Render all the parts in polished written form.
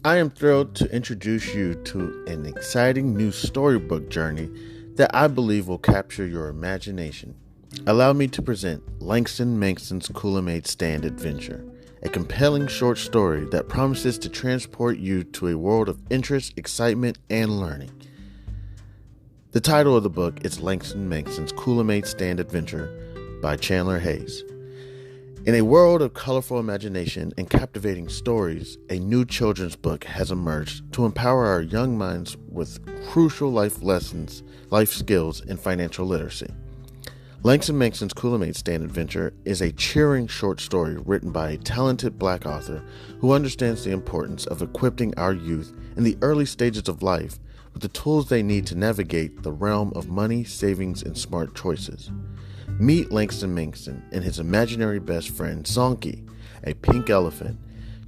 I am thrilled to introduce you to an exciting new storybook journey that I believe will capture your imagination. Allow me to present Langston Mankson's Kool-Aid Stand Adventure, a compelling short story that promises to transport you to a world of interest, excitement, and learning. The title of the book is Langston Mankson's Kool-Aid Stand Adventure by Chandler Hayes. In a world of colorful imagination and captivating stories, a new children's book has emerged to empower our young minds with crucial life lessons, life skills, and financial literacy. Langston Mankson's Kool-Aid Stand Adventure is a cheering short story written by a talented Black author who understands the importance of equipping our youth in the early stages of life with the tools they need to navigate the realm of money, savings, and smart choices. Meet Langston Mankson and his imaginary best friend, Zonky, a pink elephant,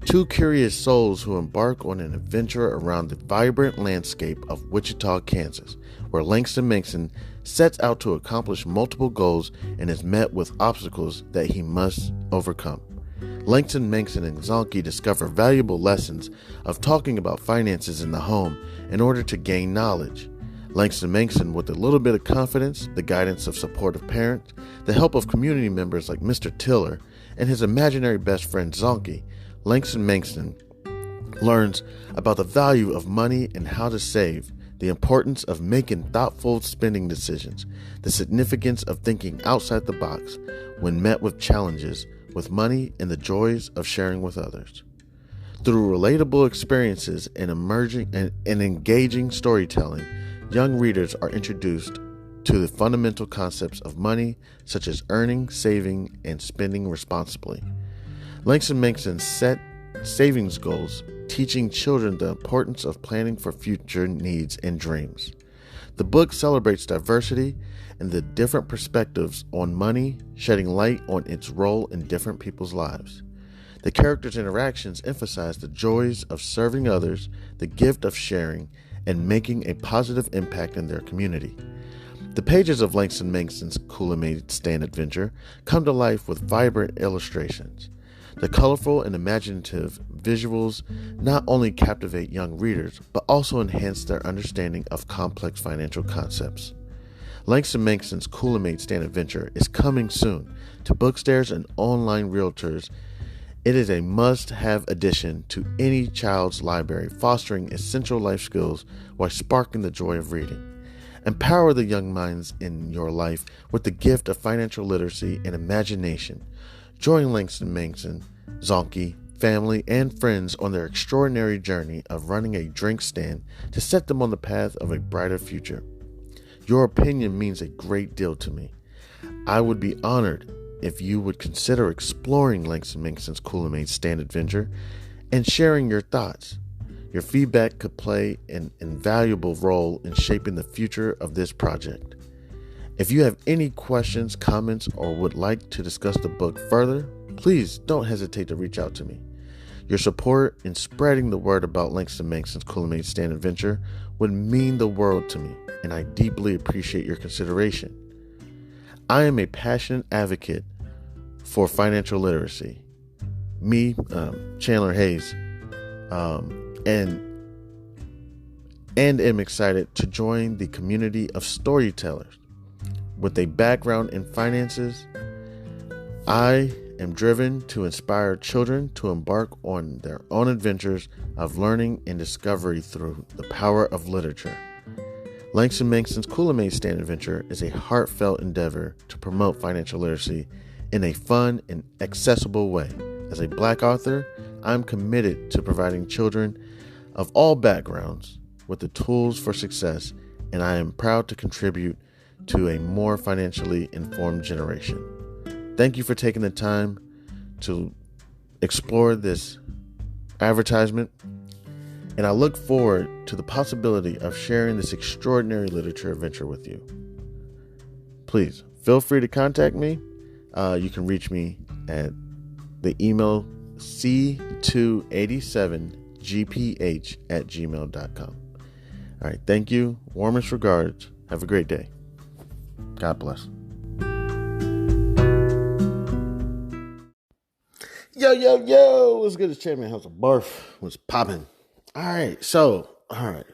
two curious souls who embark on an adventure around the vibrant landscape of Wichita, Kansas, where Langston Mankson sets out to accomplish multiple goals and is met with obstacles that he must overcome. Langston Mankson and Zonky discover valuable lessons of talking about finances in the home in order to gain knowledge. Langston Mankson, with a little bit of confidence, the guidance of supportive parents, the help of community members like Mr. Tiller, and his imaginary best friend Zonky, Langston Mankson learns about the value of money and how to save, the importance of making thoughtful spending decisions, the significance of thinking outside the box when met with challenges with money, and the joys of sharing with others. Through relatable experiences and engaging storytelling, young readers are introduced to the fundamental concepts of money, such as earning, saving, and spending responsibly. Langston Mankson set savings goals, teaching children the importance of planning for future needs and dreams. The book celebrates diversity and the different perspectives on money, shedding light on its role in different people's lives. The characters' interactions emphasize the joys of serving others, the gift of sharing, and making a positive impact in their community. The pages of Langston Mankson's Kool-Aid Stand Adventure come to life with vibrant illustrations. The colorful and imaginative visuals not only captivate young readers, but also enhance their understanding of complex financial concepts. Langston Mankson's Kool-Aid Stand Adventure is coming soon to bookstores and online realtors. It is a must-have addition to any child's library, fostering essential life skills while sparking the joy of reading. Empower the young minds in your life with the gift of financial literacy and imagination. Join Langston Mankson, Zonky, family, and friends on their extraordinary journey of running a drink stand to set them on the path of a brighter future. Your opinion means a great deal to me. I would be honored if you would consider exploring Langston Mankson's Kool-Aid Stand Adventure and sharing your thoughts. Your feedback could play an invaluable role in shaping the future of this project. If you have any questions, comments, or would like to discuss the book further, please don't hesitate to reach out to me. Your support in spreading the word about Langston Mankson's Kool-Aid Stand Adventure would mean the world to me, and I deeply appreciate your consideration. I am a passionate advocate for financial literacy. Me, Chandler Hayes, and am excited to join the community of storytellers. With a background in finances, I am driven to inspire children to embark on their own adventures of learning and discovery through the power of literature. Langston Mankson's Kool-Aid Stand Adventure is a heartfelt endeavor to promote financial literacy in a fun and accessible way. As a Black author, I'm committed to providing children of all backgrounds with the tools for success, and I am proud to contribute to a more financially informed generation. Thank you for taking the time to explore this advertisement, and I look forward to the possibility of sharing this extraordinary literature adventure with you. Please feel free to contact me. You can reach me at the email c287gph@gmail.com. All right, thank you. Warmest regards. Have a great day. God bless. Yo, what's good? It's Chanmanhouseofb.a.r.f. What's popping? All right. So, all right.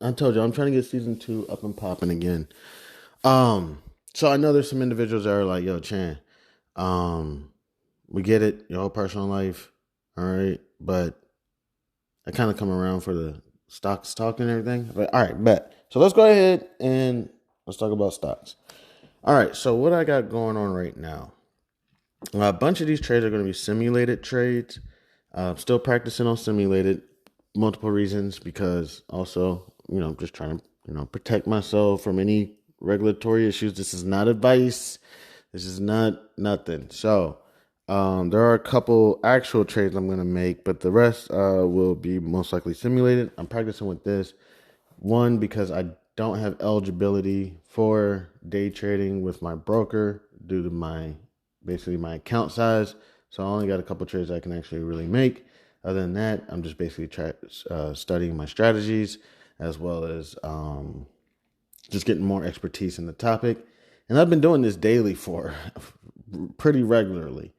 I told you I'm trying to get season 2 up and popping again. So I know there's some individuals that are like, yo, Chan, um, we get it, your whole personal life, all right, but I kind of come around for the stocks talk and everything. But all right, bet. So let's go ahead and let's talk about stocks. All right, so what I got going on right now, a bunch of these trades are going to be simulated trades. Still practicing on simulated, multiple reasons because also, I'm just trying to, protect myself from any regulatory issues. This is not advice. This is not nothing. So, there are a couple actual trades I'm going to make, but the rest will be most likely simulated. I'm practicing with this. One, because I don't have eligibility for day trading with my broker due to my account size. So I only got a couple trades I can actually really make. Other than that, I'm just basically studying my strategies as well as just getting more expertise in the topic. And I've been doing this daily for pretty regularly.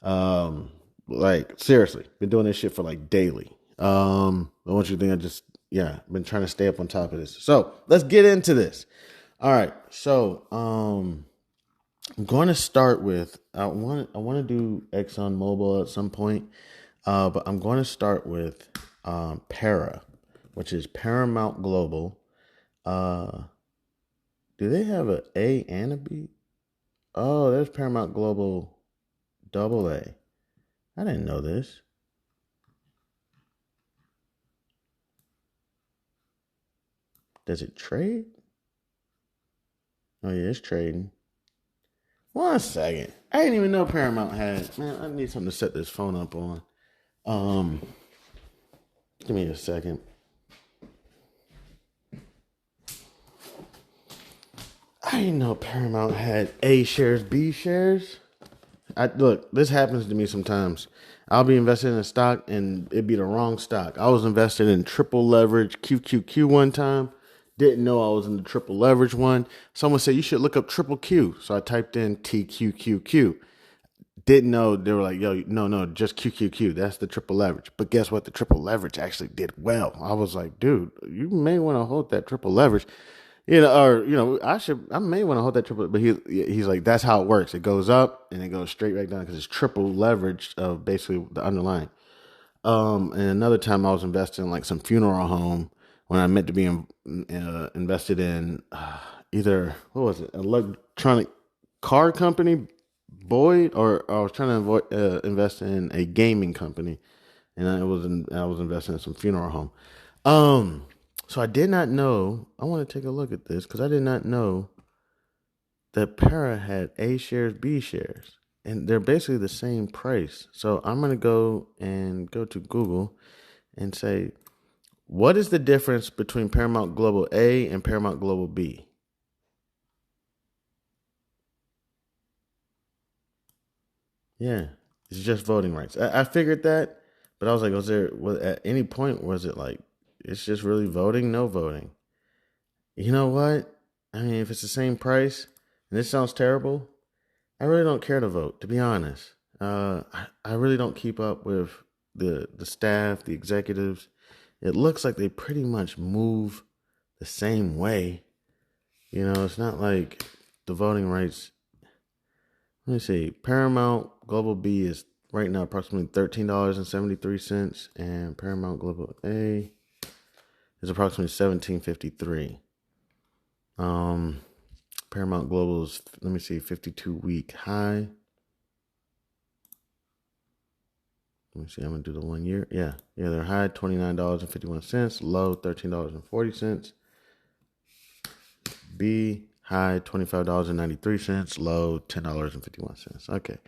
Like seriously, been doing this shit for like daily. I want you to think been trying to stay up on top of this. So let's get into this. All right. So, I'm going to start with, I want to do ExxonMobil at some point. But I'm going to start with, Para, which is Paramount Global. Do they have a A and a B? Oh, there's Paramount Global AA. I didn't know this. Does it trade? Oh, yeah, it's trading. 1 second. I didn't even know Paramount had. Man, I need something to set this phone up on. Give me a second. I didn't know Paramount had A shares, B shares. Look, this happens to me sometimes. I'll be invested in a stock and it'd be the wrong stock. I was invested in triple leverage QQQ one time. Didn't know I was in the triple leverage one. Someone said you should look up triple Q. So I typed in TQQQ. Didn't know. They were like, yo, no, just QQQ. That's the triple leverage. But guess what? The triple leverage actually did well. I was like, dude, you may want to hold that triple leverage. I may want to hold that triple, but he's like, that's how it works. It goes up and it goes straight back down because it's triple leveraged of basically the underlying. And another time I was investing in like some funeral home when I meant to be invested in either, what was it, electronic car company, Boyd, or I was trying to invest in a gaming company, and I was investing in some funeral home. So I did not know. I want to take a look at this because I did not know that Para had A shares, B shares, and they're basically the same price. So I'm gonna go to Google and say, what is the difference between Paramount Global A and Paramount Global B? Yeah, it's just voting rights. I figured that, but I was like, at any point was it like it's just really voting, no voting? You know what? I mean, if it's the same price, and this sounds terrible, I really don't care to vote, to be honest. I really don't keep up with the staff, the executives. It looks like they pretty much move the same way. It's not like the voting rights. Let me see. Paramount Global B is right now approximately $13.73, and Paramount Global A is approximately $17.53. Paramount Global's, let me see, 52-week high. Let me see, I'm going to do the 1 year. Yeah, they're high, $29.51. Low, $13.40. B, high, $25.93. Low, $10.51. Okay.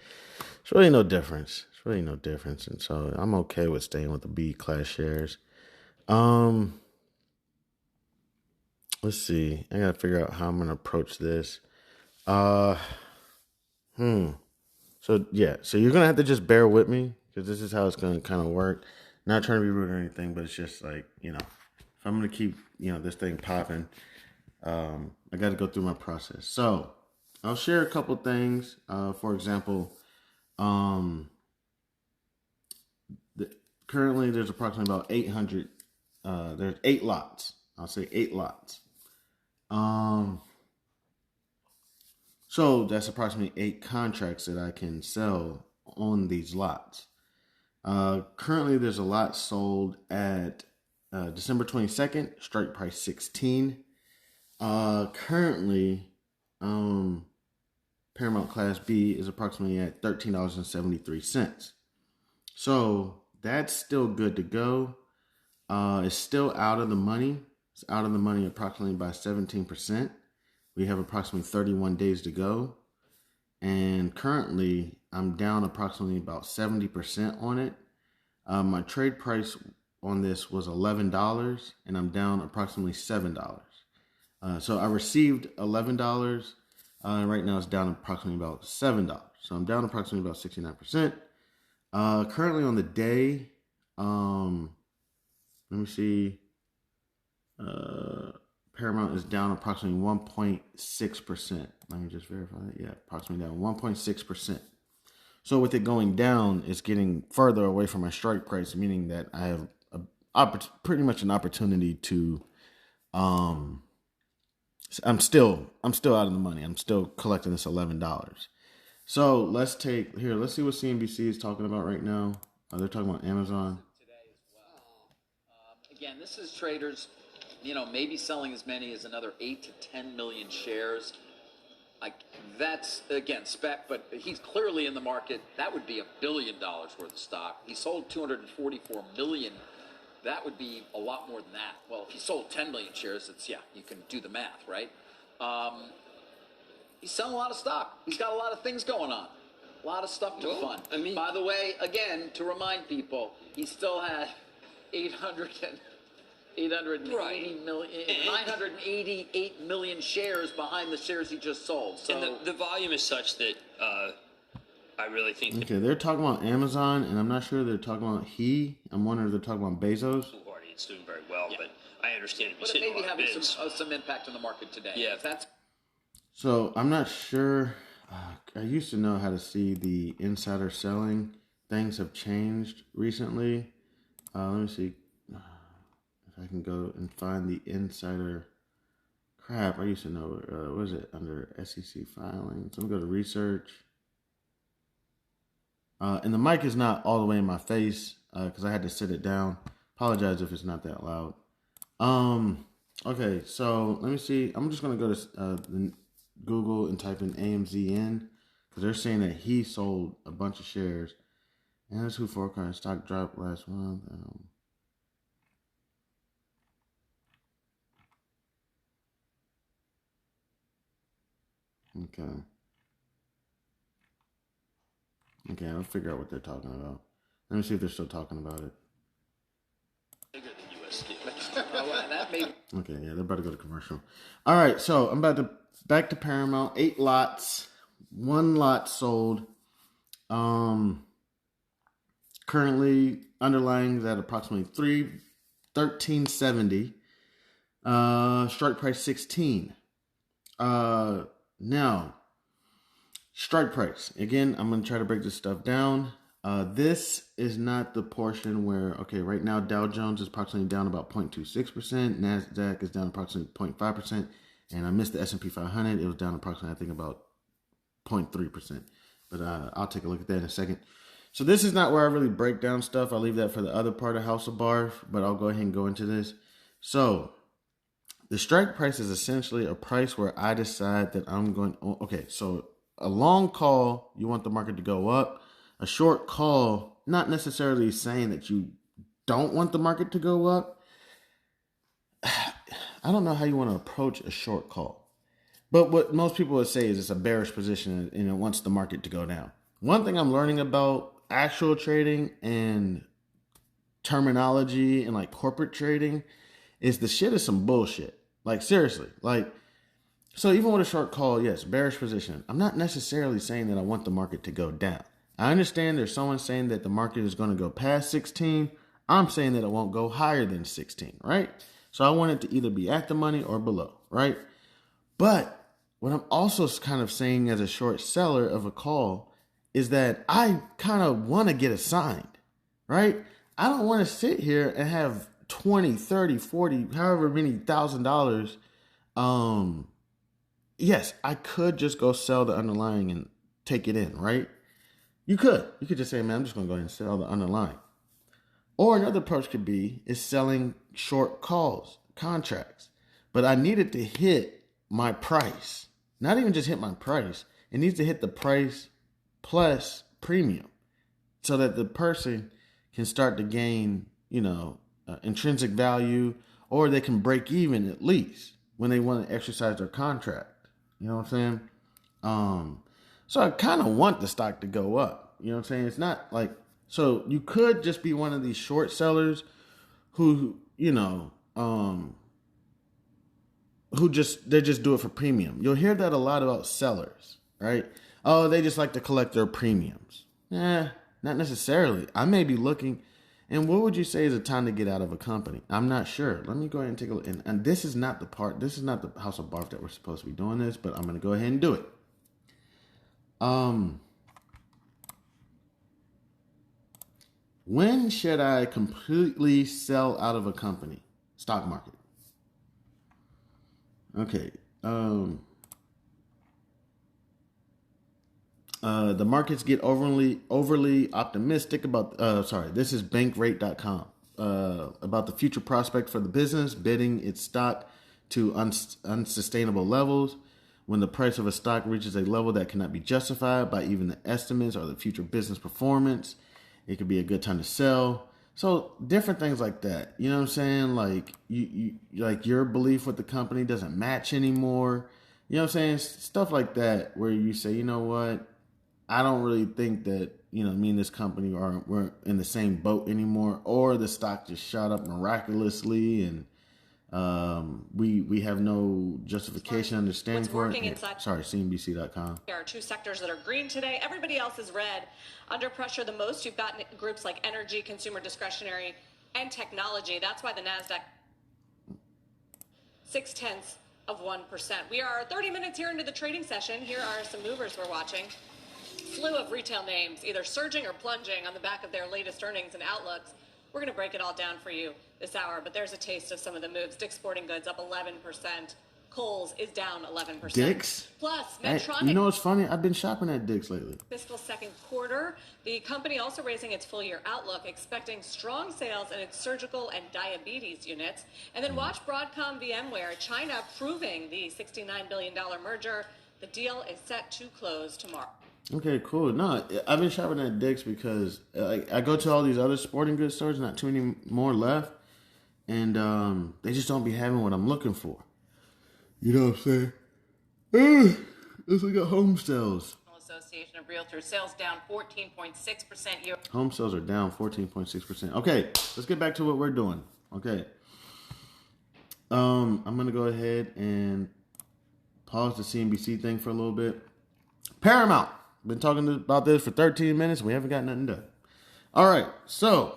It's really no difference. And so I'm okay with staying with the B class shares. Let's see. I got to figure out how I'm going to approach this. So you're going to have to just bear with me because this is how it's going to kind of work. Not trying to be rude or anything, but it's just like, if I'm going to keep, this thing popping, I got to go through my process. So I'll share a couple things. For example, currently there's approximately about 800 there's 8 lots. I'll say 8 lots. So that's approximately 8 contracts that I can sell on these lots. Currently, there's a lot sold at December 22nd, strike price 16. Currently, Paramount Class B is approximately at $13.73. So that's still good to go. It's still out of the money. It's out of the money approximately by 17%. We have approximately 31 days to go. And currently, I'm down approximately about 70% on it. My trade price on this was $11, and I'm down approximately $7. So I received $11, and right now it's down approximately about $7. So I'm down approximately about 69%. Currently on the day, let me see. Paramount is down approximately 1.6%. Let me just verify that. Yeah, approximately down 1.6%. So with it going down, it's getting further away from my strike price, meaning that I have pretty much an opportunity to. I'm still out of the money. I'm still collecting this $11. So let's see what CNBC is talking about right now. They're talking about Amazon. Today as well. Again, this is traders, maybe selling as many as another 8 to 10 million shares. That's, again, spec, but he's clearly in the market. That would be $1 billion worth of stock. He sold 244 million. That would be a lot more than that. Well, if he sold 10 million shares, you can do the math, right? He's selling a lot of stock. He's got a lot of things going on. A lot of stuff to fund. By the way, again, to remind people, he still had 988 million shares behind the shares he just sold. So and the volume is such that I really think... Okay, they're talking about Amazon, and I'm not sure they're talking about I'm wondering if they're talking about Bezos. It's doing very well, yeah. But I understand it may be having some impact on the market today. Yeah. So I'm not sure. I used to know how to see the insider selling. Things have changed recently. Let me see if I can go and find the insider. Crap, I used to know. What is it? Under SEC filings. Let me go to research. And the mic is not all the way in my face because I had to sit it down. Apologize if it's not that loud. Okay, so let me see. I'm just going to go to Google and type in AMZN because they're saying that he sold a bunch of shares. And that's who forecast stock dropped last month. Okay, I'll figure out what they're talking about. Let me see if they're still talking about it. Bigger than USD. Okay, yeah, they're about to go to commercial. All right, so I'm back to Paramount. 8 lots, 1 lot sold. Currently underlying is at approximately $13.70. Strike price 16. Now, strike price. Again, I'm going to try to break this stuff down. This is not the portion where, right now Dow Jones is approximately down about 0.26%. NASDAQ is down approximately 0.5%. And I missed the S&P 500. It was down approximately, I think, about 0.3%. But I'll take a look at that in a second. So this is not where I really break down stuff. I'll leave that for the other part of House of B.A.R.F. But I'll go ahead and go into this. So the strike price is essentially a price where I decide that I'm going. Okay, so a long call, you want the market to go up. A short call, not necessarily saying that you don't want the market to go up. I don't know how you want to approach a short call. But what most people would say is it's a bearish position and it wants the market to go down. One thing I'm learning about actual trading and terminology and corporate trading is the shit is some bullshit. Seriously. So even with a short call, yes, bearish position. I'm not necessarily saying that I want the market to go down. I understand there's someone saying that the market is going to go past 16. I'm saying that it won't go higher than 16, right? So I want it to either be at the money or below, right? But what I'm also kind of saying as a short seller of a call is that I kind of want to get assigned, right? I don't want to sit here and have 20, 30, 40, however many $1,000, yes, I could just go sell the underlying and take it in, right? You could just say, man, I'm just going to go ahead and sell the underlying. Or another approach could be is selling short calls, contracts. But I needed to hit my price. Not even just hit my price. It needs to hit the price plus premium so that the person can start to gain, intrinsic value, or they can break even at least when they want to exercise their contract. You know what I'm saying? So I kind of want the stock to go up. You know what I'm saying? It's not like, so you could just be one of these short sellers who they just do it for premium. You'll hear that a lot about sellers, right? Oh, they just like to collect their premiums. Not necessarily. I may be looking, and what would you say is a time to get out of a company? I'm not sure. Let me go ahead and take a look. And this is not the House of B.A.R.F. that we're supposed to be doing this, but I'm going to go ahead and do it. When should I completely sell out of a company? Stock market. Okay. The markets get overly optimistic about. This is bankrate.com. About the future prospect for the business, bidding its stock to unsustainable levels. When the price of a stock reaches a level that cannot be justified by even the estimates or the future business performance, it could be a good time to sell. So different things like that. You know what I'm saying? Like you like your belief with the company doesn't match anymore. You know what I'm saying? Stuff like that where you say, you know what? I don't really think that, me and this company we're in the same boat anymore, or the stock just shot up miraculously and we have no justification, understanding for it. CNBC.com. There are two sectors that are green today. Everybody else is red. Under pressure the most, you've got groups like energy, consumer discretionary, and technology. That's why the NASDAQ 0.6%. We are 30 minutes here into the trading session. Here are some movers we're watching. Slew of retail names, either surging or plunging on the back of their latest earnings and outlooks. We're going to break it all down for you this hour, but there's a taste of some of the moves. Dick's Sporting Goods up 11%. Kohl's is down 11%. Dick's? Plus, Medtronic. You know what's funny? I've been shopping at Dick's lately. Fiscal second quarter. The company also raising its full-year outlook, expecting strong sales in its surgical and diabetes units. And then watch Broadcom VMware. China proving the $69 billion merger. The deal is set to close tomorrow. Okay, cool. No, I've been shopping at Dick's because I go to all these other sporting goods stores, not too many more left, and they just don't be having what I'm looking for. You know what I'm saying? It's like a home sales. Association of Realtors, sales down 14.6% year. Home sales are down 14.6%. Okay, let's get back to what we're doing. Okay. I'm going to go ahead and pause the CNBC thing for a little bit. Paramount. Been talking about this for 13 minutes. We haven't got nothing done. All right. So,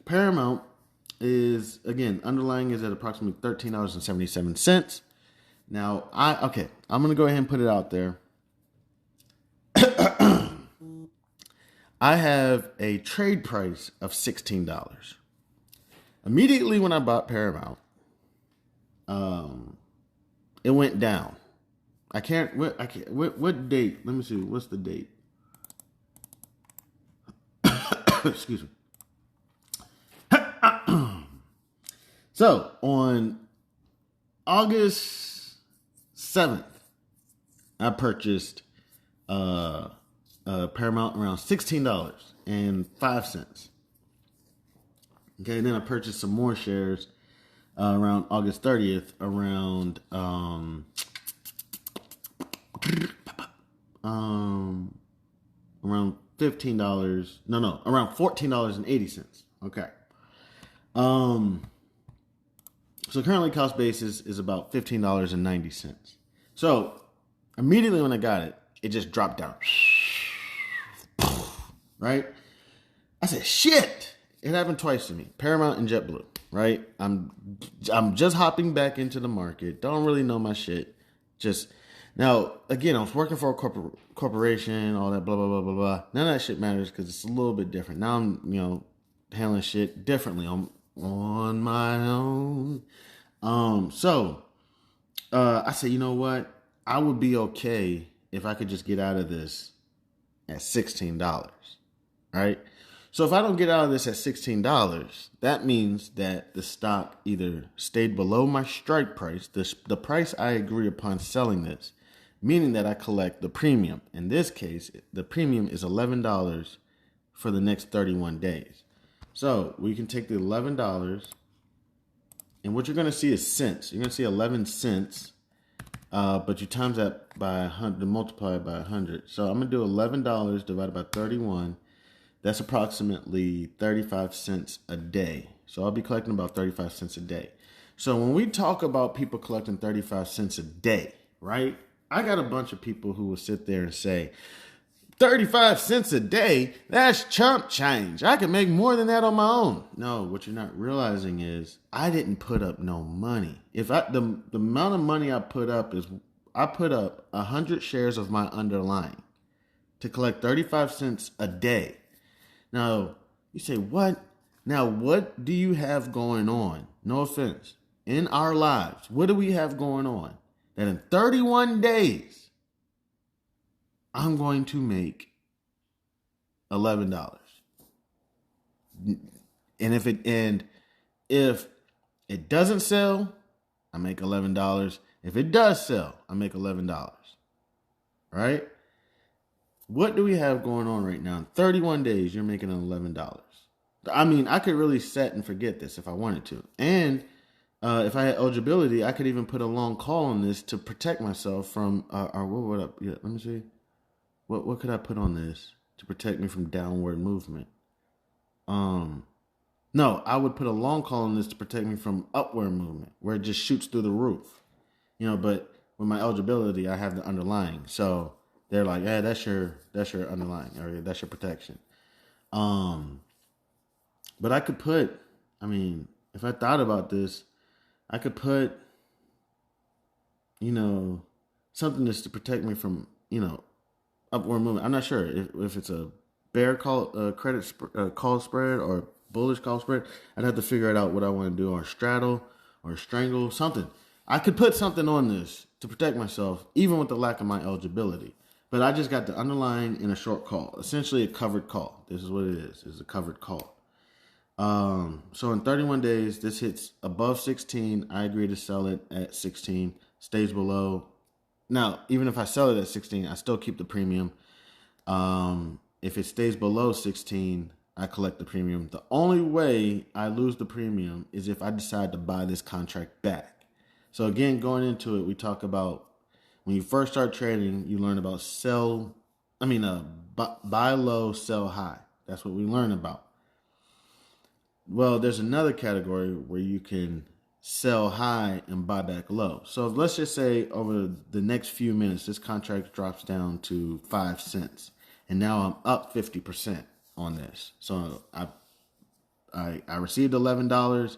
Paramount is, again, underlying is at approximately $13.77. Now, I'm going to go ahead and put it out there. I have a trade price of $16. Immediately when I bought Paramount, it went down. What date? Let me see. What's the date? Excuse me. So, on August 7th, I purchased Paramount around $16.05. Okay, then I purchased some more shares around August 30th around around $15. Around $14.80. Okay. So currently cost basis is about $15.90. So immediately when I got it, it just dropped down. Right? I said, shit. It happened twice to me. Paramount and JetBlue. Right? I'm just hopping back into the market. Don't really know my shit. Now, again, I was working for a corporation, all that, blah, blah, blah, blah, blah. None of that shit matters because it's a little bit different. Now I'm, handling shit differently on my own. I said, you know what? I would be okay if I could just get out of this at $16, right? So if I don't get out of this at $16, that means that the stock either stayed below my strike price, the price I agree upon selling this, meaning that I collect the premium. In this case, the premium is $11 for the next 31 days. So we can take the $11, and what you're going to see is cents. You're going to see 11 cents, but you times that by 100, multiply it by 100. So I'm going to do $11 divided by 31. That's approximately 35 cents a day. So I'll be collecting about 35 cents a day. So when we talk about people collecting 35 cents a day, right? I got a bunch of people who will sit there and say, 35 cents a day, that's chump change. I can make more than that on my own. No, what you're not realizing is I didn't put up no money. The amount of money I put up is I put up 100 shares of my underlying to collect 35 cents a day. Now, you say, what? Now, what do you have going on? No offense. In our lives, what do we have going on? That in 31 days, I'm going to make $11. And if it doesn't sell, I make $11. If it does sell, I make $11. Right? What do we have going on right now? In 31 days, you're making $11. I mean, I could really set and forget this if I wanted to. And if I had eligibility, I could even put a long call on this to protect myself from, what up? Yeah, let me see. What could I put on this to protect me from downward movement? No, I would put a long call on this to protect me from upward movement, where it just shoots through the roof. But with my eligibility, I have the underlying. So they're like, yeah, that's your underlying, or that's your protection. But I could put, if I thought about this, I could put, something that's to protect me from, upward movement. I'm not sure if it's a bear call credit call spread or bullish call spread. I'd have to figure it out what I want to do, or straddle or strangle, something. I could put something on this to protect myself, even with the lack of my eligibility. But I just got the underlying in a short call, essentially a covered call. This is what it is. It's a covered call. So in 31 days, this hits above 16. I agree to sell it at 16. Stays below. Now, even if I sell it at 16, I still keep the premium. If it stays below 16, I collect the premium. The only way I lose the premium is if I decide to buy this contract back. So again, going into it, we talk about when you first start trading, you learn about buy low, sell high. That's what we learn about. Well, there's another category where you can sell high and buy back low. So let's just say over the next few minutes, this contract drops down to 5 cents. And now I'm up 50% on this. So I received $11.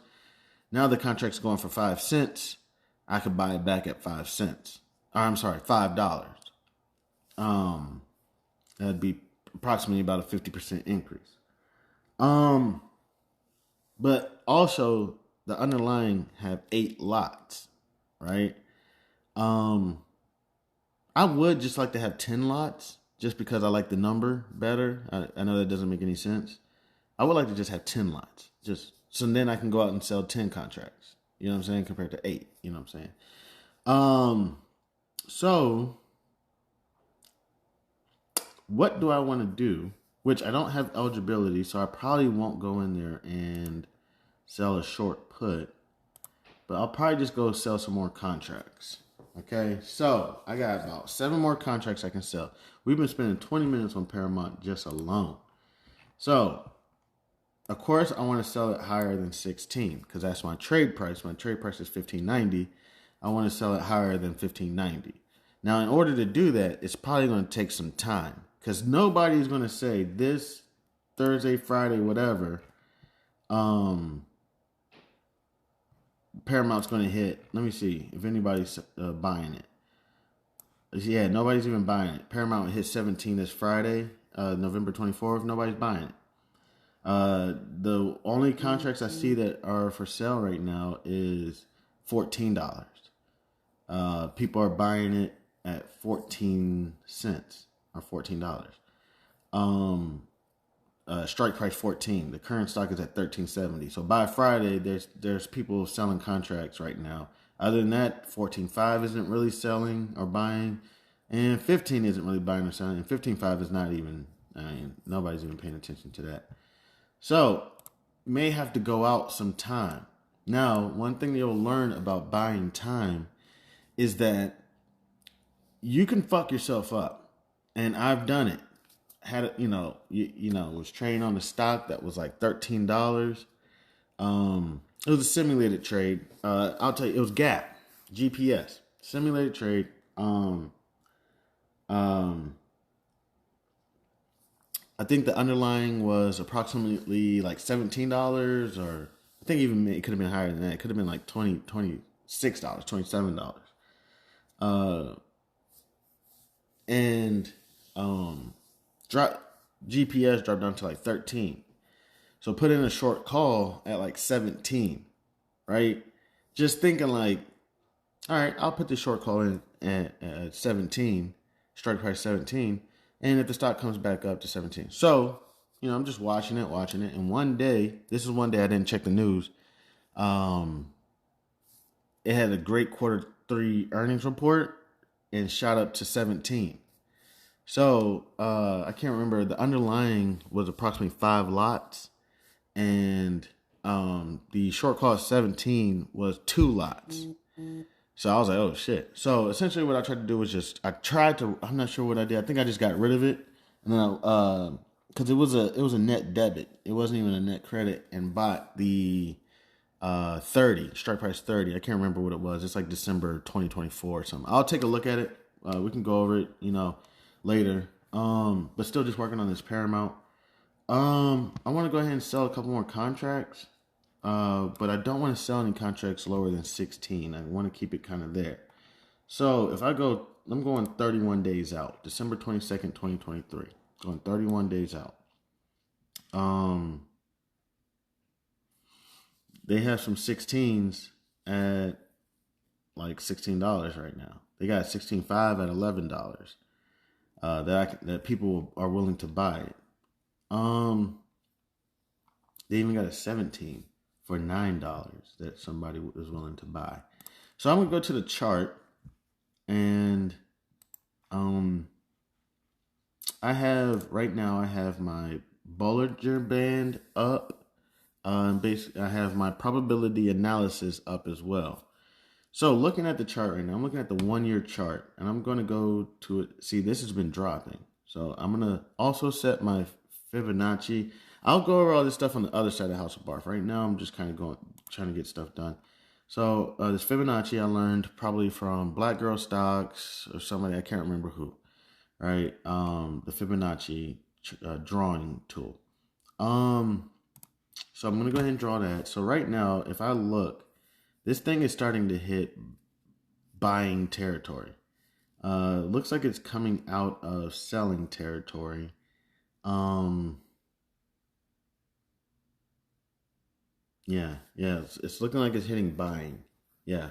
Now the contract's going for 5 cents. I could buy it back at 5 cents. $5. That'd be approximately about a 50% increase. But also the underlying have 8 lots, right? I would just like to have 10 lots just because I like the number better. I know that doesn't make any sense. I would like to just have 10 lots, just so then I can go out and sell 10 contracts. You know what I'm saying? Compared to 8, you know what I'm saying? So what do I want to do? Which I don't have eligibility, so I probably won't go in there and sell a short put. But I'll probably just go sell some more contracts. Okay, so I got about 7 more contracts I can sell. We've been spending 20 minutes on Paramount just alone. So, of course, I want to sell it higher than 16 because that's my trade price. My trade price is $15.90. I want to sell it higher than $15.90. Now, in order to do that, it's probably going to take some time because nobody's going to say this Thursday, Friday, whatever, Paramount's going to hit. Let me see if anybody's buying it. Yeah, nobody's even buying it. Paramount hit 17 this Friday, November 24th. Nobody's buying it. The only contracts I see that are for sale right now is $14. People are buying it at 14 cents or $14. Strike price 14. The current stock is at 13.70. So by Friday, there's people selling contracts right now. Other than that, 14.5 isn't really selling or buying, and 15 isn't really buying or selling. And 15.5 is not even. I mean, nobody's even paying attention to that. So may have to go out some time. Now, one thing you'll learn about buying time is that you can fuck yourself up, and I've done it. Had it, was trading on a stock that was like $13. It was a simulated trade. I'll tell you, it was Gap, GPS, simulated trade. I think the underlying was approximately like $17, or I think even it could have been higher than that. It could have been like $26, $27. And GPS dropped down to like 13. So put in a short call at like 17, right? Just thinking like, all right, I'll put the short call in at 17, strike price 17, and if the stock comes back up to 17. So, I'm just watching it. And one day I didn't check the news. It had a great Q3 earnings report and shot up to 17. So, I can't remember. The underlying was approximately 5 lots. And the short call 17 was 2 lots. So I was like, oh shit. So essentially what I tried to do was I'm not sure what I did. I think I just got rid of it. And then because it was a net debit. It wasn't even a net credit, and bought the 30, strike price 30. I can't remember what it was. It's like December 2024 or something. I'll take a look at it. We can go over it, later. But still just working on this Paramount. I want to go ahead and sell a couple more contracts. But I don't want to sell any contracts lower than 16. I want to keep it kind of there. So if I'm going 31 days out, December 22nd, 2023, going 31 days out. They have some 16s at like $16 right now. They got 16.5 at $11. That people are willing to buy it. They even got a 17 for $9 that somebody is willing to buy. So I'm gonna go to the chart, and I have my Bollinger Band up. Basically, I have my probability analysis up as well. So looking at the chart right now, I'm looking at the 1-year chart, and I'm going to go to it. See, this has been dropping. So I'm going to also set my Fibonacci. I'll go over all this stuff on the other side of House of B.A.R.F. Right now, I'm just kind of trying to get stuff done. So this Fibonacci I learned probably from Black Girl Stocks or somebody, I can't remember who, right? The Fibonacci drawing tool. So I'm going to go ahead and draw that. So right now, if I look, this thing is starting to hit buying territory. Looks like it's coming out of selling territory. Yeah, it's looking like it's hitting buying. Yeah.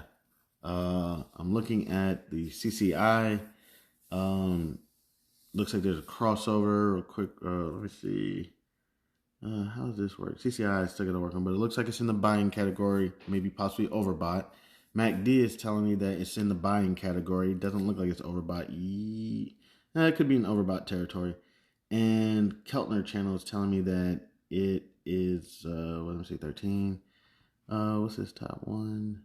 I'm looking at the CCI. Looks like there's a crossover real quick. Let me see. How does this work? CCI is still going to work on, but it looks like it's in the buying category, maybe possibly overbought. MACD is telling me that it's in the buying category. It doesn't look like it's overbought. It could be in overbought territory. And Keltner channel is telling me that it is, let me see, 13. What's this top one?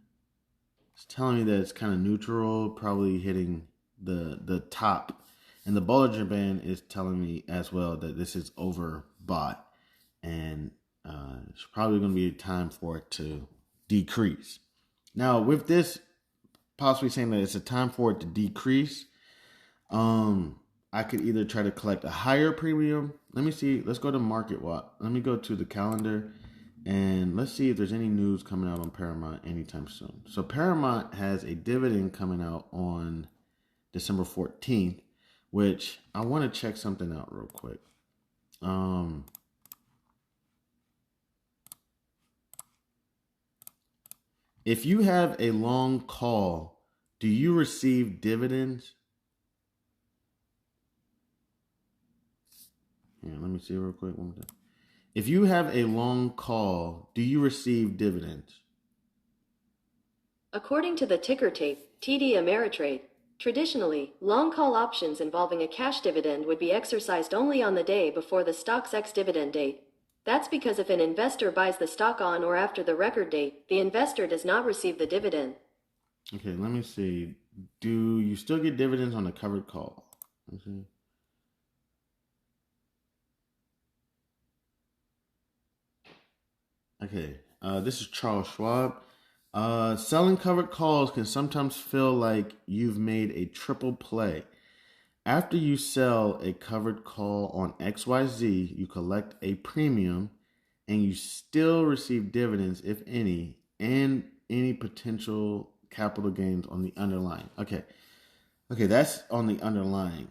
It's telling me that it's kind of neutral, probably hitting the top. And the Bollinger Band is telling me as well that this is overbought. And it's probably going to be time for it to decrease. Now, with this possibly saying that it's a time for it to decrease, I could either try to collect a higher premium. Let me see. Let's go to Market Watch. Let me go to the calendar, and let's see if there's any news coming out on Paramount anytime soon. So Paramount has a dividend coming out on December 14th, which I want to check something out real quick. If you have a long call, do you receive dividends? Here, let me see real quick. One more time. If you have a long call, do you receive dividends? According to the ticker tape, TD Ameritrade, traditionally, long call options involving a cash dividend would be exercised only on the day before the stock's ex-dividend date. That's because if an investor buys the stock on or after the record date, the investor does not receive the dividend. Okay, let me see. Do you still get dividends on a covered call? Let me see. Okay, this is Charles Schwab. Selling covered calls can sometimes feel like you've made a triple play. After you sell a covered call on XYZ, you collect a premium and you still receive dividends, if any, and any potential capital gains on the underlying. Okay, that's on the underlying.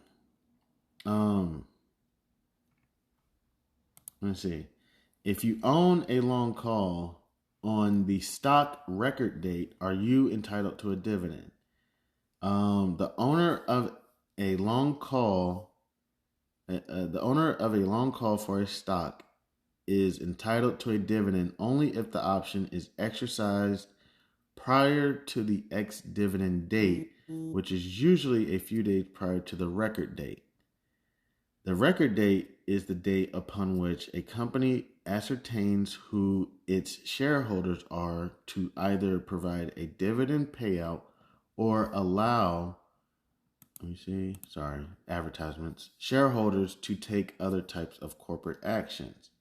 Let's see. If you own a long call on the stock record date, are you entitled to a dividend? The owner of a long call, for a stock is entitled to a dividend only if the option is exercised prior to the ex-dividend date, which is usually a few days prior to the record date. The record date is the date upon which a company ascertains who its shareholders are to either provide a dividend payout or allow, advertisements, shareholders to take other types of corporate actions.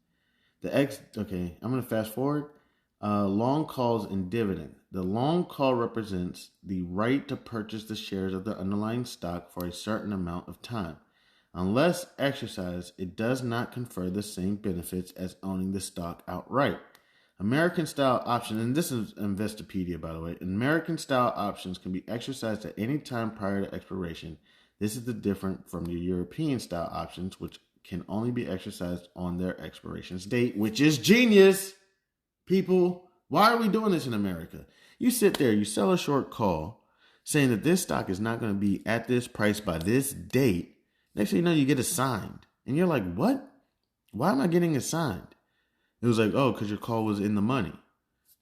I'm going to fast forward. Long calls and dividend. The long call represents the right to purchase the shares of the underlying stock for a certain amount of time. Unless exercised, it does not confer the same benefits as owning the stock outright. American-style options, and this is Investopedia, by the way. American-style options can be exercised at any time prior to expiration. This is the different from your European-style options, which can only be exercised on their expiration date, which is genius, people. Why are we doing this in America? You sit there, you sell a short call, saying that this stock is not going to be at this price by this date. Next thing you know, you get assigned. And you're like, what? Why am I getting assigned? It was like, oh, because your call was in the money.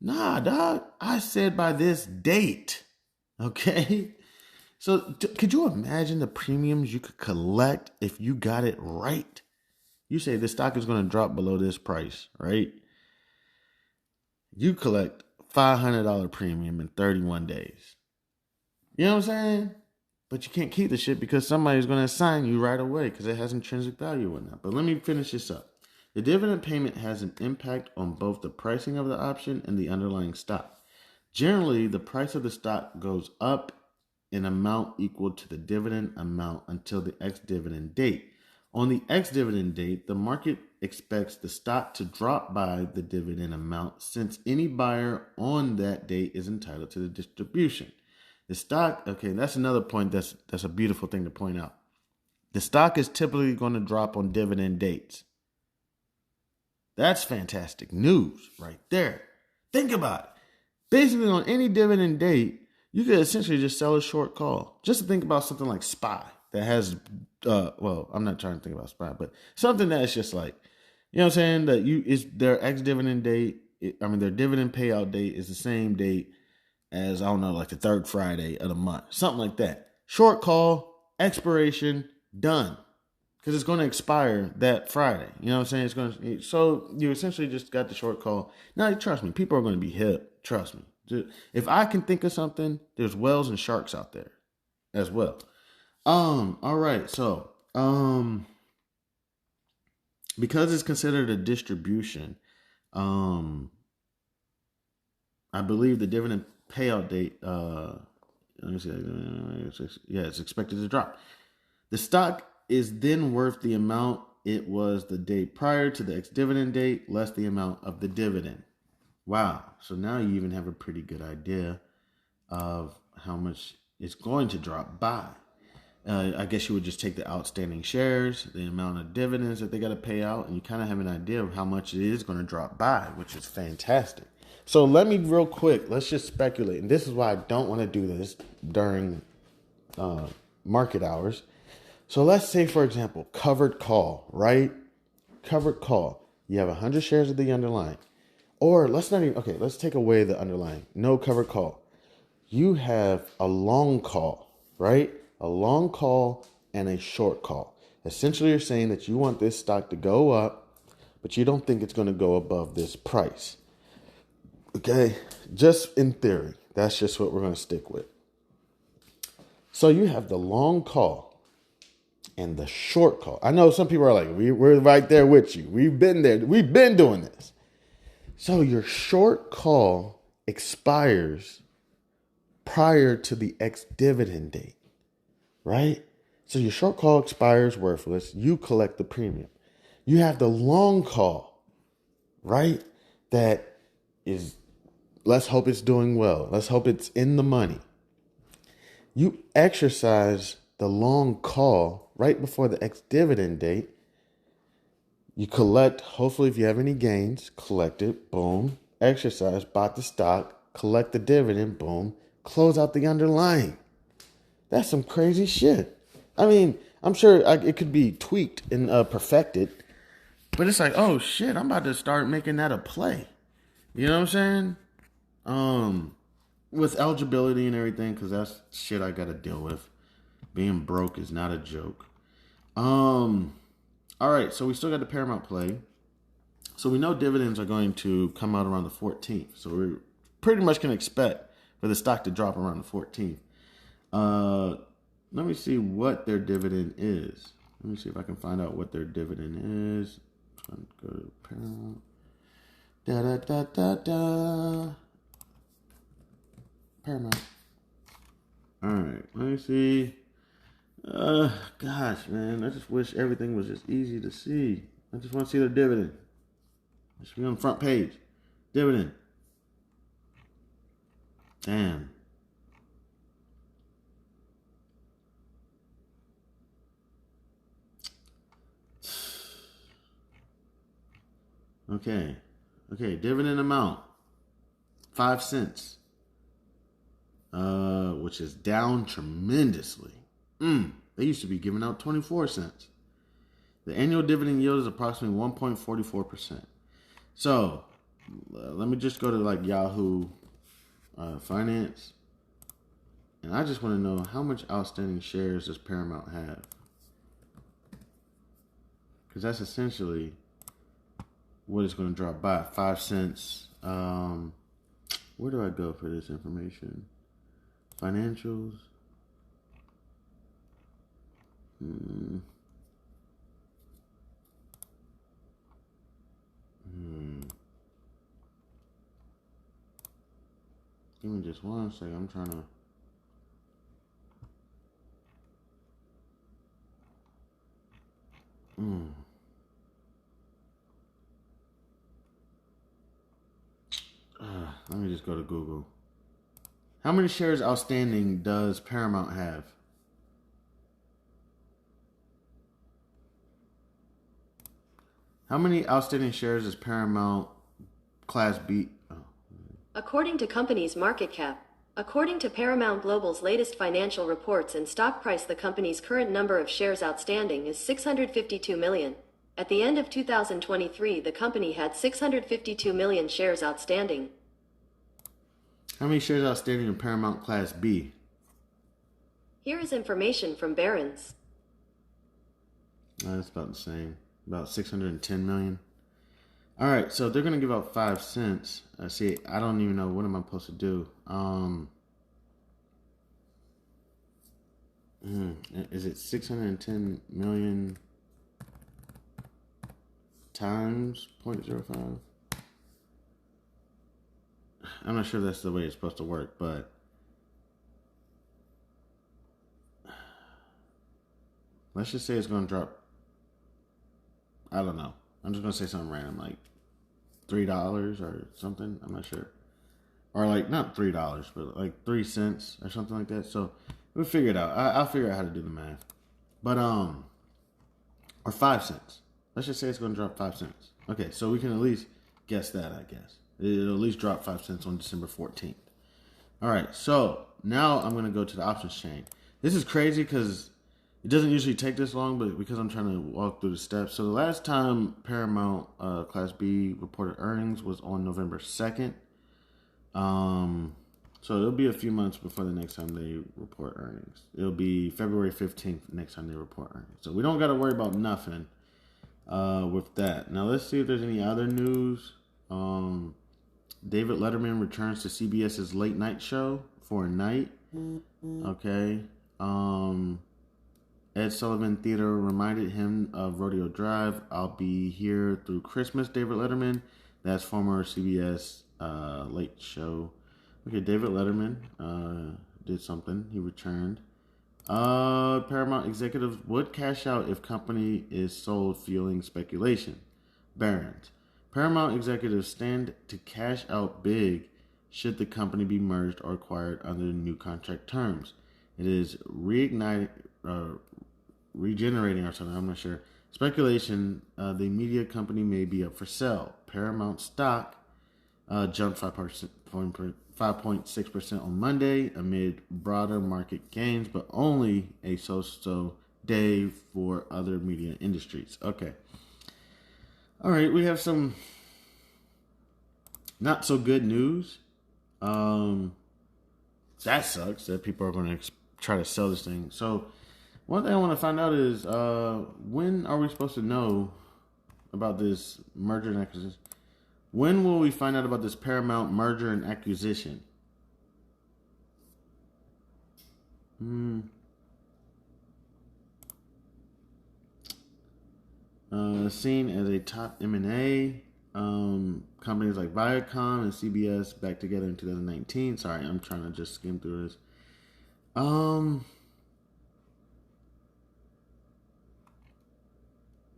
Nah, dog. I said by this date. Okay? So could you imagine the premiums you could collect if you got it right? You say the stock is going to drop below this price, right? You collect $500 premium in 31 days. You know what I'm saying? But you can't keep the shit because somebody's going to assign you right away because it has intrinsic value or not. But let me finish this up. The dividend payment has an impact on both the pricing of the option and the underlying stock. Generally, the price of the stock goes up in amount equal to the dividend amount until the ex-dividend date. On the ex-dividend date, the market expects the stock to drop by the dividend amount since any buyer on that date is entitled to the distribution. The stock, that's another point that's a beautiful thing to point out. The stock is typically going to drop on dividend dates. That's fantastic news right there. Think about it. Basically, on any dividend date, you could essentially just sell a short call. Just to think about something like SPY that has, I'm not trying to think about SPY, but something that's just like, you know what I'm saying? That is their ex-dividend date. Their dividend payout date is the same date as, like the third Friday of the month. Something like that. Short call, expiration, done. Because it's going to expire that Friday. You know what I'm saying? So you essentially just got the short call. Now, trust me, people are going to be hip. Trust me. If I can think of something, there's whales and sharks out there as well. All right. So, because it's considered a distribution, I believe the dividend payout date, it's expected to drop. The stock is then worth the amount it was the day prior to the ex-dividend date, less the amount of the dividend. Wow. So now you even have a pretty good idea of how much it's going to drop by. I guess you would just take the outstanding shares, the amount of dividends that they got to pay out, and you kind of have an idea of how much it is going to drop by, which is fantastic. So let me real quick. Let's just speculate, and this is why I don't want to do this during market hours. So let's say, for example, covered call, right? Covered call. You have 100 shares of the underlying. Or let's not even, okay, let's take away the underlying. No covered call. You have a long call, right? A long call and a short call. Essentially, you're saying that you want this stock to go up, but you don't think it's going to go above this price. Okay? Just in theory. That's just what we're going to stick with. So you have the long call and the short call. I know some people are like, we're right there with you. We've been there. We've been doing this. So your short call expires prior to the ex-dividend date, right? So your short call expires worthless. You collect the premium. You have the long call, right? That is, let's hope it's doing well. Let's hope it's in the money. You exercise the long call right before the ex-dividend date. You collect, hopefully if you have any gains, collect it, boom. Exercise, bought the stock, collect the dividend, boom. Close out the underlying. That's some crazy shit. I mean, I'm sure it could be tweaked and perfected, but it's like, oh shit, I'm about to start making that a play. You know what I'm saying? With eligibility and everything, because that's shit I got to deal with. Being broke is not a joke. All right, so we still got the Paramount play. So we know dividends are going to come out around the 14th. So we pretty much can expect for the stock to drop around the 14th. Let me see what their dividend is. Let me see if I can find out what their dividend is. Go to Paramount. Paramount. All right, let me see. Gosh, man, I just wish everything was just easy to see. I just want to see their dividend. It should be on the front page. Dividend. Damn. Okay, dividend amount, 5 cents, which is down tremendously. They used to be giving out 24 cents. The annual dividend yield is approximately 1.44%. So, let me just go to like Yahoo Finance, and I just want to know how much outstanding shares does Paramount have? Because that's essentially what it's going to drop by, 5 cents. Where do I go for this information? Financials. Give me just one second. I'm trying to. Let me just go to Google. How many shares outstanding does Paramount have? How many outstanding shares does Paramount Class B? According to company's market cap, according to Paramount Global's latest financial reports and stock price, the company's current number of shares outstanding is 652 million. At the end of 2023, the company had 652 million shares outstanding. How many shares outstanding in Paramount Class B? Here is information from Barron's. That's about the same. About 610 million. All right, so they're going to give out 5 cents. See, I don't even know. What am I supposed to do? Is it 610 million times 0.05? I'm not sure that's the way it's supposed to work, but let's just say it's going to drop. I don't know. I'm just going to say something random, like $3 or something. I'm not sure. Or like, not $3, but like 3 cents or something like that. So we'll figure it out. I'll figure out how to do the math. But, or 5 cents. Let's just say it's going to drop 5 cents. Okay, so we can at least guess that, I guess. It'll at least drop 5 cents on December 14th. All right, so now I'm going to go to the options chain. This is crazy because it doesn't usually take this long, but because I'm trying to walk through the steps. So the last time Paramount Class B reported earnings was on November 2nd. So it'll be a few months before the next time they report earnings. It'll be February 15th next time they report earnings. So we don't got to worry about nothing with that. Now let's see if there's any other news. David Letterman returns to CBS's late night show for a night. Okay. Ed Sullivan Theater reminded him of Rodeo Drive. I'll be here through Christmas, David Letterman. That's former CBS late show. Okay, David Letterman did something. He returned. Paramount executives would cash out if company is sold, fueling speculation. Barron's. Paramount executives stand to cash out big should the company be merged or acquired under the new contract terms. It is regenerating or something, I'm not sure. Speculation, the media company may be up for sale. Paramount stock jumped 5.6% on Monday amid broader market gains, but only a so-so day for other media industries. Okay. All right, we have some not so good news. That sucks that people are going to try to sell this thing. So one thing I want to find out is when are we supposed to know about this merger and acquisition? When will we find out about this Paramount merger and acquisition? Seen as a top M&A. Companies like Viacom and CBS back together in 2019. Sorry, I'm trying to just skim through this.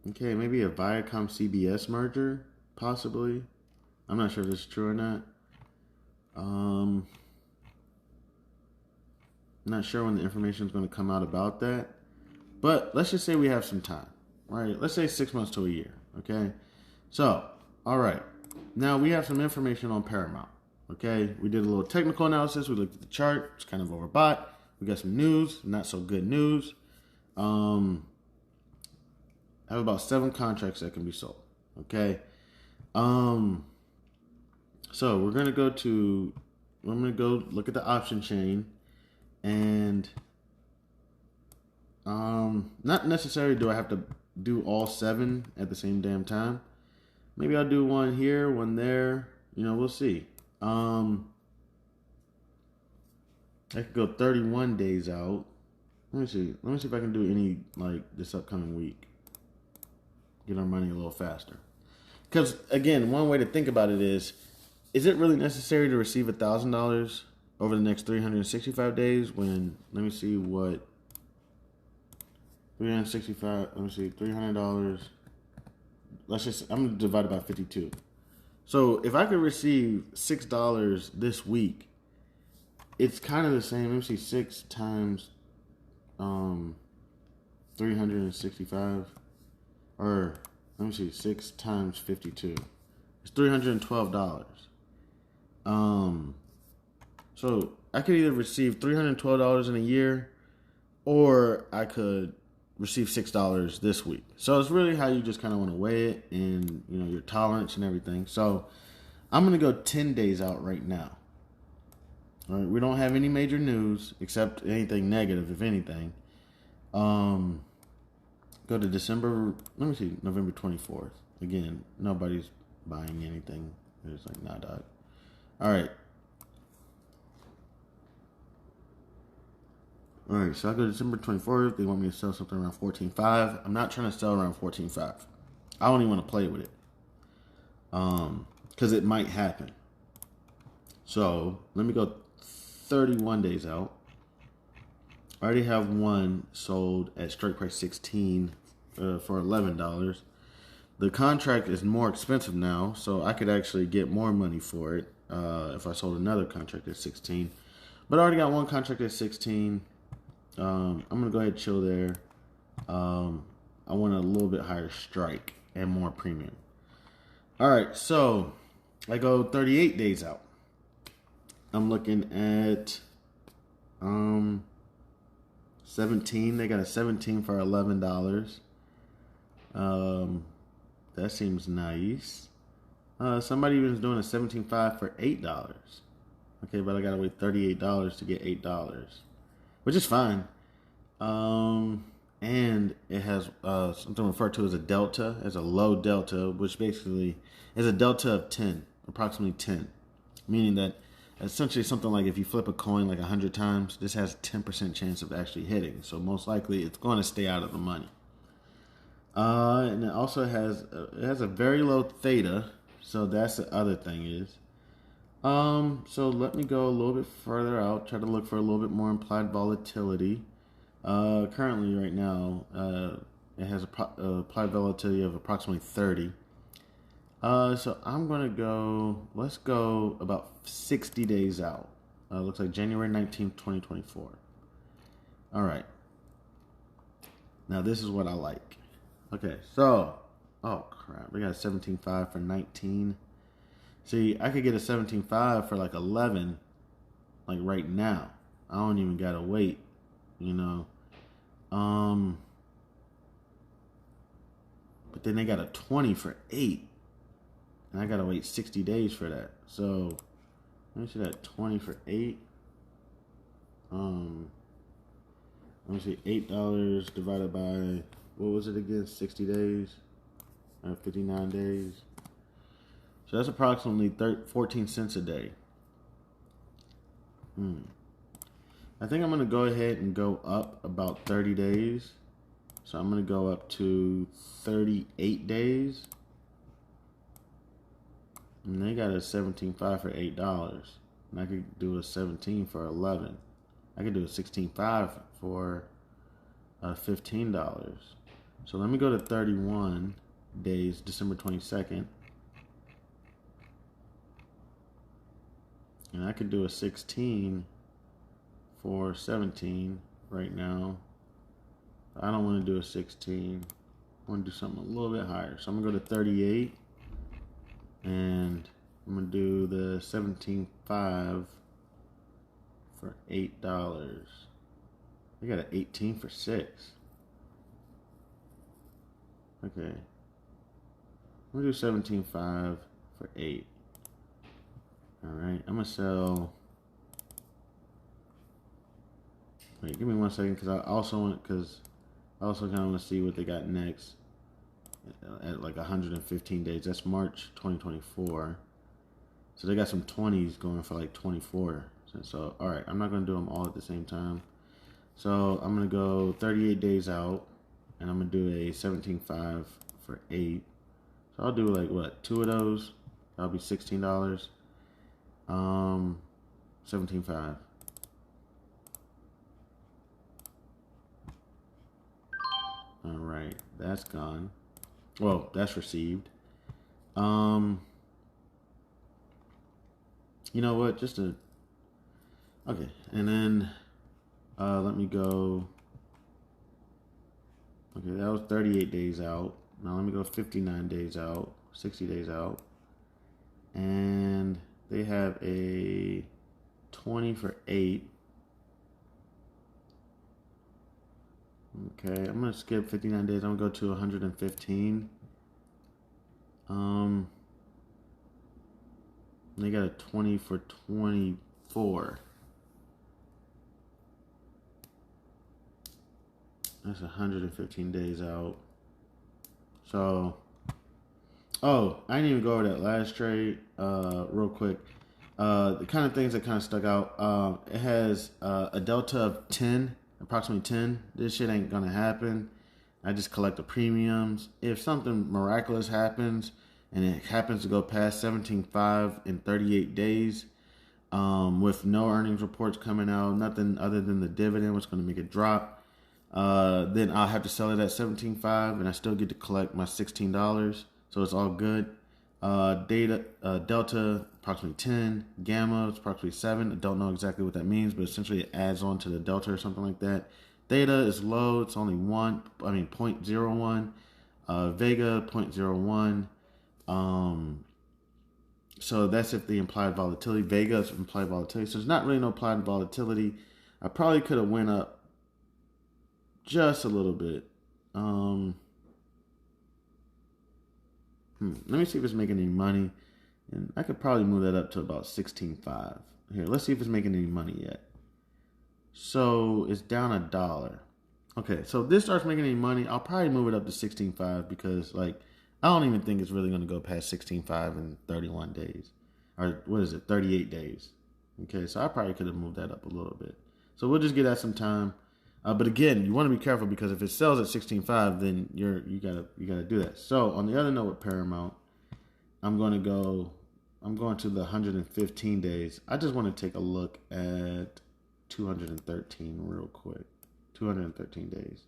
Okay, maybe a Viacom CBS merger, possibly. I'm not sure if this is true or not. I'm not sure when the information is going to come out about that. But let's just say we have some time, right? Let's say 6 months to a year, okay? So, all right. Now we have some information on Paramount, okay? We did a little technical analysis. We looked at the chart. It's kind of overbought. We got some news, not so good news. I have about 7 contracts that can be sold, okay? So I'm going to go look at the option chain, and not necessarily do I have to do all 7 at the same damn time. Maybe I'll do one here, one there. We'll see. I could go 31 days out. Let me see if I can do any like this upcoming week. Get our money a little faster. Because again, one way to think about it is it really necessary to receive $1,000 over the next 365 days? When let me see what 365. Let me see $300. I'm gonna divide it by 52. So if I could receive $6 this week, it's kind of the same. Let me see, 6 times 365, or let me see, 6 times 52. It's $312. So I could either receive $312 in a year, or I could receive $6 this week. So it's really how you just kind of want to weigh it, and your tolerance and everything. So I'm gonna go 10 days out right now. All right, we don't have any major news except anything negative, if anything. Go to December. Let me see, November 24th. Again, nobody's buying anything. It's like nah, dog. All right. All right, so I go to December 24th. They want me to sell something around 14.5. I'm not trying to sell around 14.5. I don't even want to play with it. Because it might happen. So let me go 31 days out. I already have one sold at strike price 16 for $11. The contract is more expensive now, so I could actually get more money for it if I sold another contract at 16. But I already got one contract at 16. I'm going to go ahead and chill there. I want a little bit higher strike and more premium. All right, so I go 38 days out. I'm looking at 17. They got a 17 for $11. That seems nice. Somebody even is doing a 17.5 for $8. Okay, but I gotta wait $38 to get $8, which is fine. And it has something referred to as a delta, as a low delta, which basically is a delta of 10, approximately 10, meaning that essentially something like if you flip a coin like 100 times, this has a 10% chance of actually hitting. So most likely it's going to stay out of the money. And it also has a very low theta, so that's the other thing is. So let me go a little bit further out, try to look for a little bit more implied volatility. Currently, right now, it has a applied volatility of approximately 30. So I'm going to go, let's go about 60 days out. Looks like January 19th, 2024. All right. Now, this is what I like. Okay, so, oh crap, we got a 17.5 for 19. See, I could get a 17.5 for like 11, like right now. I don't even gotta wait, you know. But then they got a 20 for 8, and I gotta wait 60 days for that. So, let me see that 20 for 8. Let me see, $8 divided by, what was it again? 60 days, 59 days. So that's approximately 14 cents a day. I think I'm going to go ahead and go up about 30 days. So I'm going to go up to 38 days. And they got a 17.5 for $8. And I could do a 17 for 11. I could do a 16.5 for $15. So let me go to 31 days, December 22nd. And I could do a 16 for 17 right now. I don't want to do a 16. I want to do something a little bit higher. So I'm going to go to 38. And I'm going to do the 17.5 for $8. I got an 18 for 6. Okay. I'm going to do 17.5 for 8. Alright, I'm going to sell... Wait, give me 1 second, because I also kind of want to see what they got next at like 115 days. That's March 2024. So they got some 20s going for like 24. So, alright, I'm not going to do them all at the same time. So I'm going to go 38 days out, and I'm going to do a 17.5 for 8. So I'll do like, what, 2 of those? That'll be $16. 17.5. All right, that's gone. Well, that's received. You know what? Okay, and then let me go. Okay, that was 38 days out. Now let me go 59 days out, 60 days out, and they have a 20 for 8. Okay, I'm going to skip 59 days. I'm going to go to 115. They got a 20 for 24. That's 115 days out. So, oh, I didn't even go over that last trade real quick. The kind of things that kind of stuck out. It has a delta of 10, approximately 10. This shit ain't gonna happen. I just collect the premiums. If something miraculous happens and it happens to go past 17.5 in 38 days, with no earnings reports coming out, nothing other than the dividend, which is going to make it drop, then I'll have to sell it at 17.5, and I still get to collect my $16. So it's all good. Delta, approximately 10. Gamma, it's approximately 7. I don't know exactly what that means, but essentially it adds on to the delta or something like that. Theta is low. It's only 0.01. Vega, 0.01. So that's if the implied volatility. Vega is implied volatility. So there's not really no implied volatility. I probably could have went up just a little bit. Let me see if it's making any money. And I could probably move that up to about 16.5. Here, let's see if it's making any money yet. So it's down $1. Okay, so if this starts making any money, I'll probably move it up to 16.5 because, like, I don't even think it's really going to go past 16.5 in 31 days. Or what is it, 38 days. Okay, so I probably could have moved that up a little bit. So we'll just give that some time. But again, you want to be careful because if it sells at 16.5, then you gotta do that. So on the other note with Paramount, I'm going to the 115 days. I just want to take a look at 213 real quick. 213 days.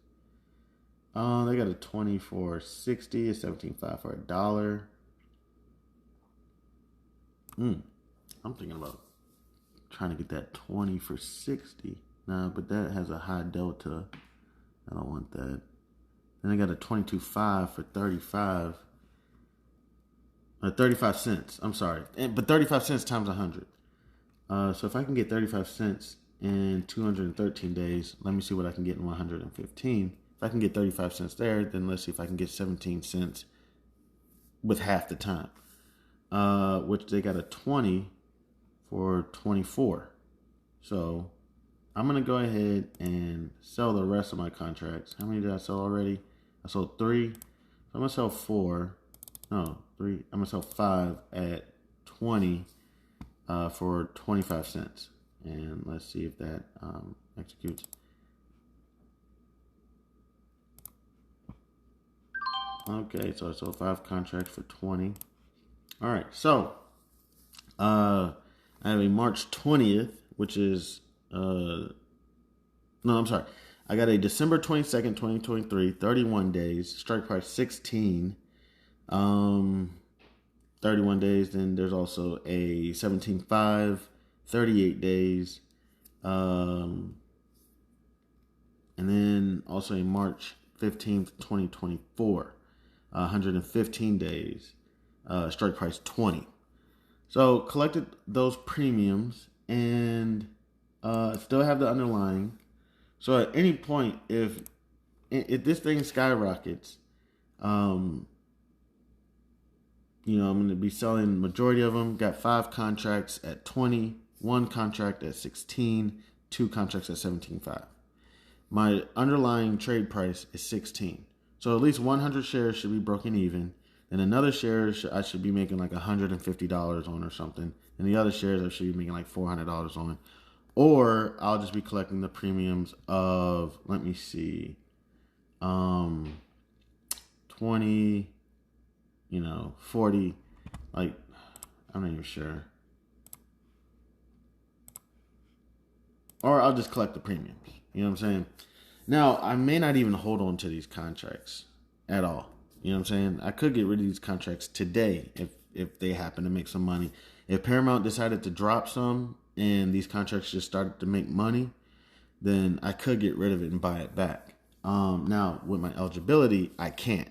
They got a 20 for 60, a 17.5 for $1. I'm thinking about trying to get that 20 for 60. Nah, but that has a high delta. I don't want that. Then I got a 22.5 for 35. 35 cents. I'm sorry. But 35 cents times 100. So if I can get 35 cents in 213 days, let me see what I can get in 115. If I can get 35 cents there, then let's see if I can get 17 cents with half the time. Which they got a 20 for 24. So I'm going to go ahead and sell the rest of my contracts. How many did I sell already? I sold 3. So I'm going to sell 4. No, 3. I'm going to sell 5 at 20 for 25 cents. And let's see if that executes. Okay, so I sold 5 contracts for 20. All right, so I have a March 20th, which is, no, I'm sorry. I got a December 22nd, 2023, 31 days, strike price 16, 31 days. Then there's also a 17.5, 38 days, and then also a March 15th, 2024, 115 days, strike price 20. So collected those premiums and still have the underlying. So at any point, if this thing skyrockets, I'm going to be selling majority of them. Got 5 contracts at 20, 1 contract at 16, 2 contracts at 17.5. My underlying trade price is 16. So at least 100 shares should be broken even. And another share I should be making like $150 on or something. And the other shares I should be making like $400 on. Or I'll just be collecting the premiums of, let me see, 20, 40, like, I'm not even sure. Or I'll just collect the premiums. You know what I'm saying? Now, I may not even hold on to these contracts at all. You know what I'm saying? I could get rid of these contracts today if they happen to make some money. If Paramount decided to drop some and these contracts just started to make money, then I could get rid of it and buy it back. Now, with my eligibility, I can't.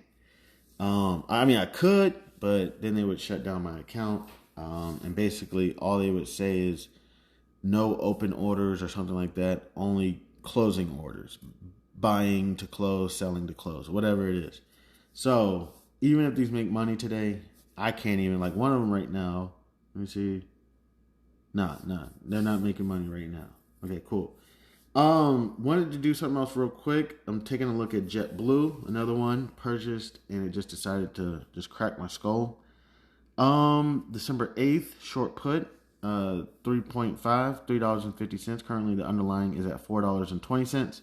I could, but then they would shut down my account. And basically, all they would say is no open orders or something like that, only closing orders. Buying to close, selling to close, whatever it is. So, even if these make money today, I can't even, like one of them right now, let me see. Nah, they're not making money right now. Okay, cool. Wanted to do something else real quick. I'm taking a look at JetBlue, another one purchased, and it just decided to just crack my skull. December 8th, short put, 3.5, $3.50. Currently, the underlying is at $4.20.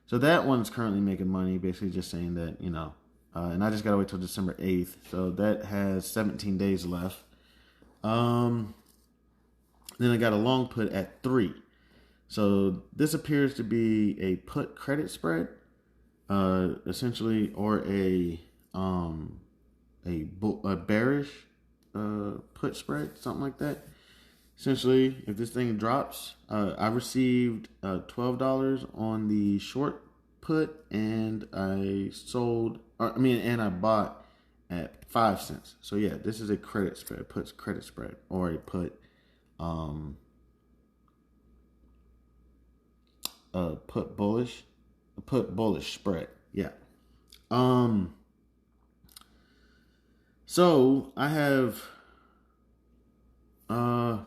So that one's currently making money, basically just saying that, and I just got to wait till December 8th. So that has 17 days left. Then I got a long put at 3. So this appears to be a put credit spread, essentially, or a bearish put spread, something like that. Essentially, if this thing drops, I received $12 on the short put, and I bought at 5 cents. So yeah, this is a credit spread. It puts credit spread, or it put bullish spread. Yeah. So I have the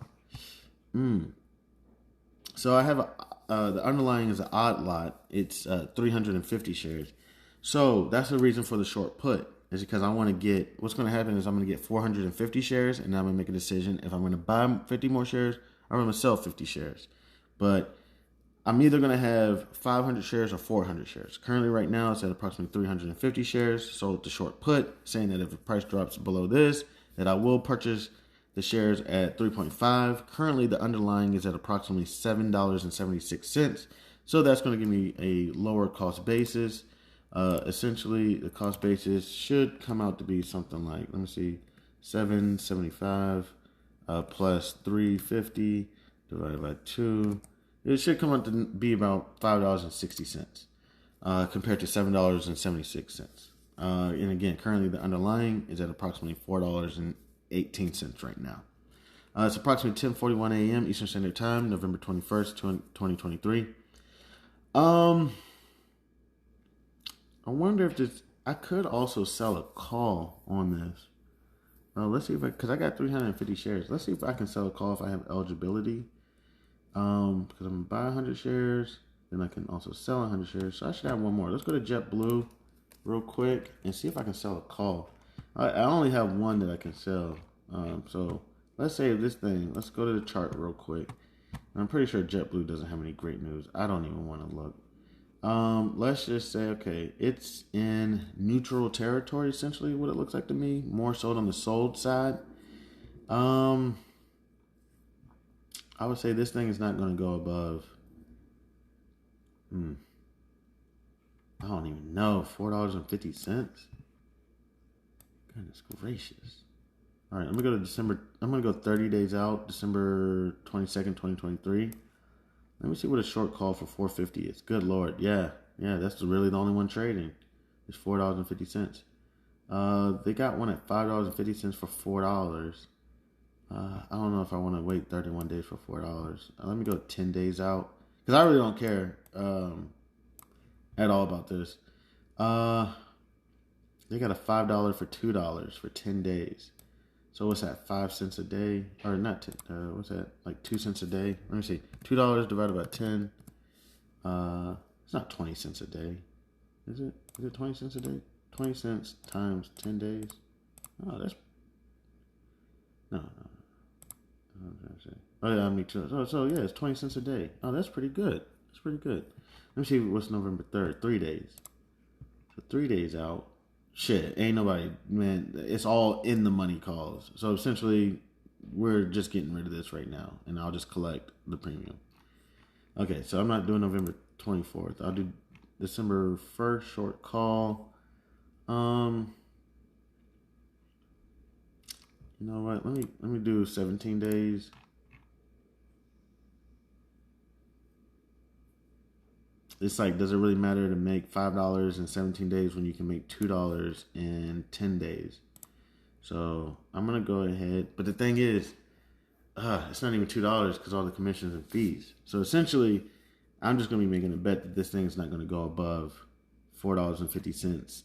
underlying is an odd lot. It's 350 shares. So that's the reason for the short put, is because I want to get, what's going to happen is I'm going to get 450 shares, and I'm going to make a decision if I'm going to buy 50 more shares or I'm going to sell 50 shares. But I'm either going to have 500 shares or 400 shares. Currently, right now, it's at approximately 350 shares. So the short put, saying that if the price drops below this, that I will purchase the shares at 3.5. Currently, the underlying is at approximately $7.76. So that's going to give me a lower cost basis. Essentially, the cost basis should come out to be something like, let me see, 775 plus 350 divided by 2. It should come out to be about $5.60 compared to $7.76. And again, currently the underlying is at approximately $4.18 right now. It's approximately 10:41 a.m. Eastern Standard Time, November 21st, 2023. I wonder if this, I could also sell a call on this. Let's see if because I got 350 shares. Let's see if I can sell a call if I have eligibility. Because I'm gonna buy 100 shares, then I can also sell 100 shares. So I should have one more. Let's go to JetBlue real quick and see if I can sell a call. I only have one that I can sell. So let's say this thing. Let's go to the chart real quick. I'm pretty sure JetBlue doesn't have any great news. I don't even want to look. Let's just say, okay, it's in neutral territory, essentially, what it looks like to me. More so on the sold side. I would say this thing is not going to go above, I don't even know, $4.50. Goodness gracious. All right, I'm going to go to December. I'm going to go 30 days out, December 22nd, 2023. Let me see what a short call for 450 is. Good Lord. Yeah, that's really the only one trading. It's $4.50. They got one at $5.50 for $4. I don't know if I want to wait 31 days for $4. Let me go 10 days out, because I really don't care at all about this. They got a $5 for $2 for 10 days. So what's that? 5 cents a day, or not? What's that? Like 2 cents a day? Let me see. $2 divided by 10. It's not 20 cents a day, is it? Is it 20 cents a day? 20 cents times 10 days. Oh, that's no. Oh yeah, I mean, so yeah, it's 20 cents a day. Oh, that's pretty good. That's pretty good. Let me see what's November 3rd. 3 days. So 3 days out. Shit, ain't nobody, man. It's all in the money calls. So essentially, we're just getting rid of this right now, and I'll just collect the premium. Okay, so I'm not doing November 24th. I'll do December 1st short call. You know what? Let me do 17 days. It's like, does it really matter to make $5 in 17 days when you can make $2 in 10 days? So I'm gonna go ahead, but the thing is, it's not even $2 because all the commissions and fees. So essentially, I'm just gonna be making a bet that this thing is not gonna go above $4.50.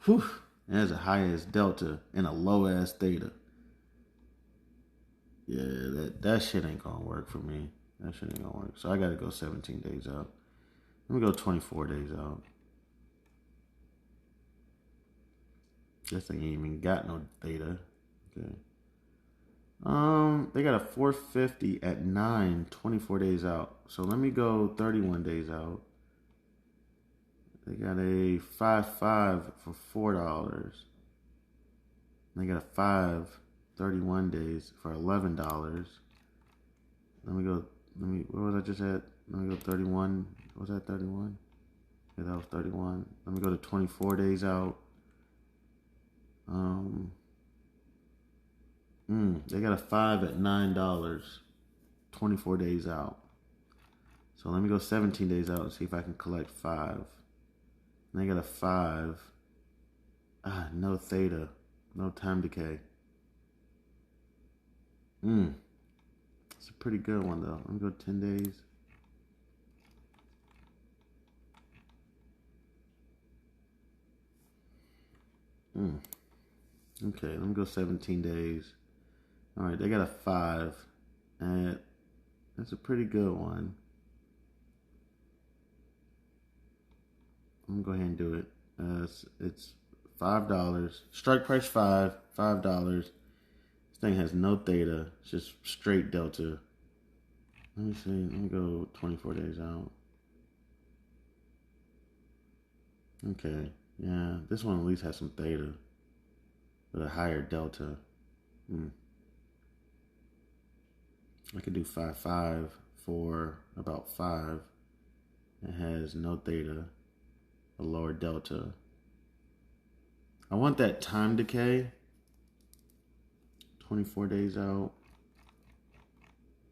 Whew, that's a high ass delta and a low ass theta. Yeah, that shit ain't gonna work for me. That shit ain't gonna work. So I gotta go 17 days out. Let me go 24 days out. This thing ain't even got no theta. Okay. They got a 450 at 9, 24 days out. So let me go 31 days out. They got a 5.5 for $4. They got a 5, 31 days for $11. What was I just at? Let me go 31. Was that 31? Yeah, that was 31. Let me go to 24 days out. They got a 5 at $9, 24 days out. So let me go 17 days out and see if I can collect 5. And I got a 5. No theta. No time decay. It's a pretty good one, though. I'm going to go 10 days. Okay, let me go 17 days. All right, they got a 5. And that's a pretty good one. I'm going to go ahead and do it. It's $5. Strike price $5. This thing has no theta. It's just straight delta. Let me see. Let me go 24 days out. Okay. Yeah, this one at least has some theta. With a higher delta. I could do 5.5 for about 5. It has no theta. A lower delta. I want that time decay. 24 days out.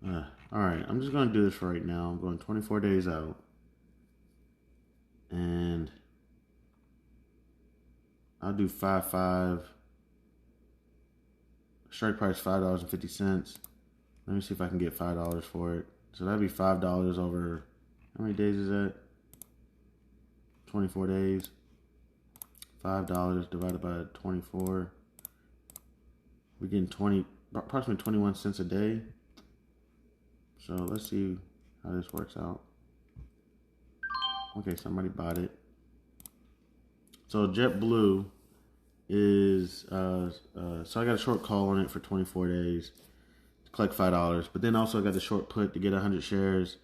Alright, I'm just going to do this for right now. I'm going 24 days out. And I'll do 5.5. Strike price $5.50. Let me see if I can get $5 for it. So that'd be $5 over, how many days is that? 24 days. $5 divided by 24. We're getting approximately 21 cents a day. So let's see how this works out. Okay, somebody bought it. So JetBlue is, so I got a short call on it for 24 days to collect $5. But then also I got the short put to get 100 shares.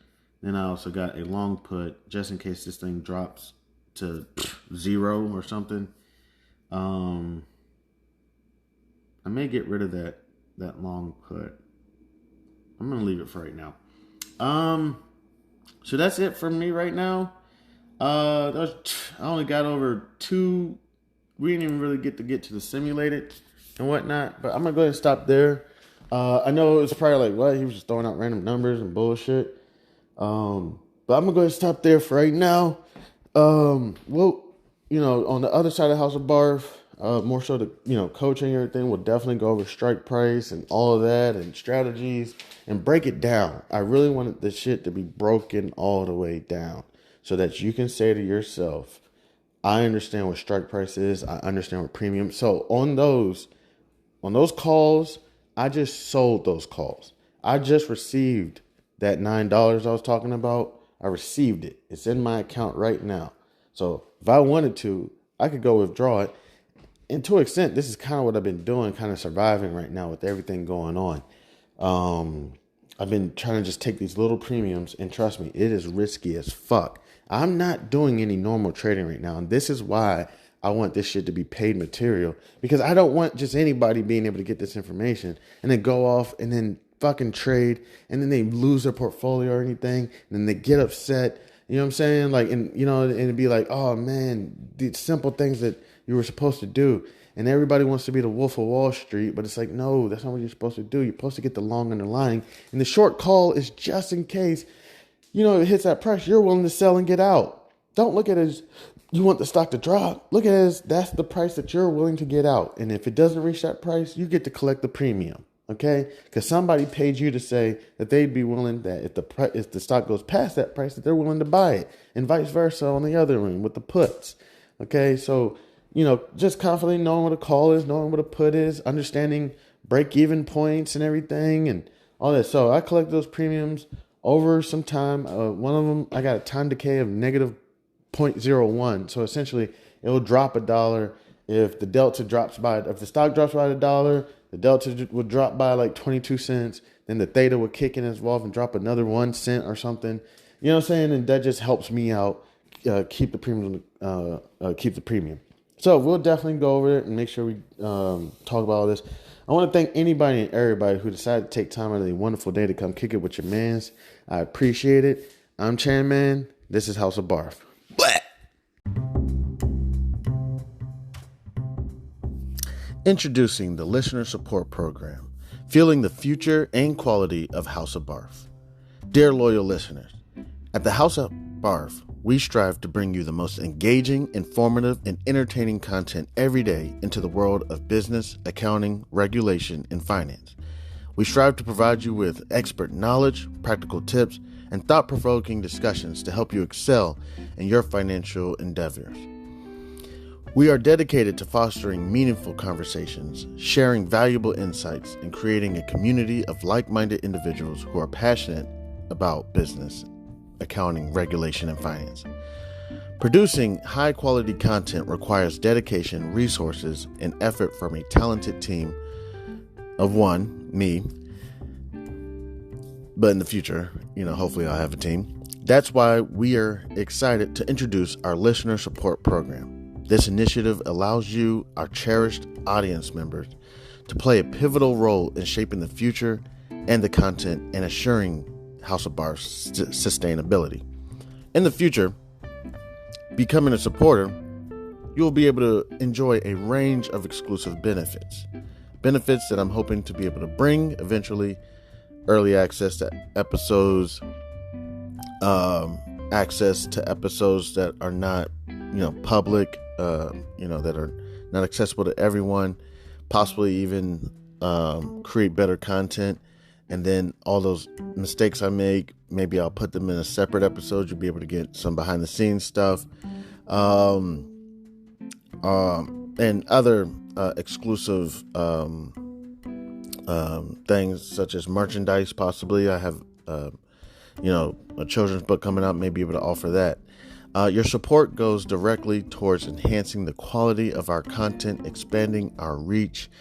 Then I also got a long put just in case this thing drops to 0 or something. I may get rid of that long put. I'm gonna leave it for right now. So that's it for me right now. I only got over 2. We didn't even really get to the simulated and whatnot. But I'm gonna go ahead and stop there. I know it was probably like, what? He was just throwing out random numbers and bullshit. But I'm gonna go ahead and stop there for right now. Well, on the other side of House of Barf, more so the, coaching and everything, we'll definitely go over strike price and all of that and strategies and break it down. I really wanted the shit to be broken all the way down so that you can say to yourself, I understand what strike price is. I understand what premium. So on those calls, I just sold those calls. I just received that $9 I was talking about. I received it. It's in my account right now. So if I wanted to, I could go withdraw it. And to an extent, this is kind of what I've been doing, kind of surviving right now with everything going on. I've been trying to just take these little premiums, and trust me, it is risky as fuck. I'm not doing any normal trading right now. And this is why I want this shit to be paid material, because I don't want just anybody being able to get this information and then go off and then fucking trade and then they lose their portfolio or anything. And then they get upset. You know what I'm saying? Like, and it'd be like, oh man, these simple things that you were supposed to do. And everybody wants to be the Wolf of Wall Street, but it's like, no, that's not what you're supposed to do. You're supposed to get the long underlying. And the short call is just in case, it hits that price, you're willing to sell and get out. Don't look at it as you want the stock to drop. Look at it as that's the price that you're willing to get out. And if it doesn't reach that price, you get to collect the premium. Okay? Because somebody paid you to say that they'd be willing, that if the stock goes past that price, that they're willing to buy it. And vice versa on the other end with the puts. Okay? So, just confidently knowing what a call is, knowing what a put is, understanding break-even points and everything and all that. So I collect those premiums over some time. One of them, I got a time decay of negative 0.01. So essentially, it will drop $1 if the delta drops by. If the stock drops by $1, the delta would drop by like 22 cents. Then the theta would kick in as well and drop another 1 cent or something. You know what I'm saying? And that just helps me out keep the premium. So we'll definitely go over it and make sure we talk about all this. I want to thank anybody and everybody who decided to take time out of a wonderful day to come kick it with your mans. I appreciate it. I'm Chanman. This is House of Barf. Introducing the Listener Support Program, fueling the future and quality of House of Barf. Dear loyal listeners, at the House of Barf, we strive to bring you the most engaging, informative, and entertaining content every day into the world of business, accounting, regulation, and finance. We strive to provide you with expert knowledge, practical tips, and thought-provoking discussions to help you excel in your financial endeavors. We are dedicated to fostering meaningful conversations, sharing valuable insights, and creating a community of like-minded individuals who are passionate about business, accounting, regulation, and finance. Producing high-quality content requires dedication, resources, and effort from a talented team of one, me, but in the future, hopefully I'll have a team. That's why we are excited to introduce our listener support program. This initiative allows you, our cherished audience members, to play a pivotal role in shaping the future and the content and assuring House of B.A.R.F's sustainability. In the future, becoming a supporter, you will be able to enjoy a range of exclusive benefits that I'm hoping to be able to bring eventually: early access to episodes, access to episodes that are not, public, that are not accessible to everyone, possibly even create better content. And then all those mistakes I make, maybe I'll put them in a separate episode. You'll be able to get some behind the scenes stuff, and other exclusive things such as merchandise. Possibly I have a children's book coming out, may be able to offer that. Your support goes directly towards enhancing the quality of our content, expanding our reach,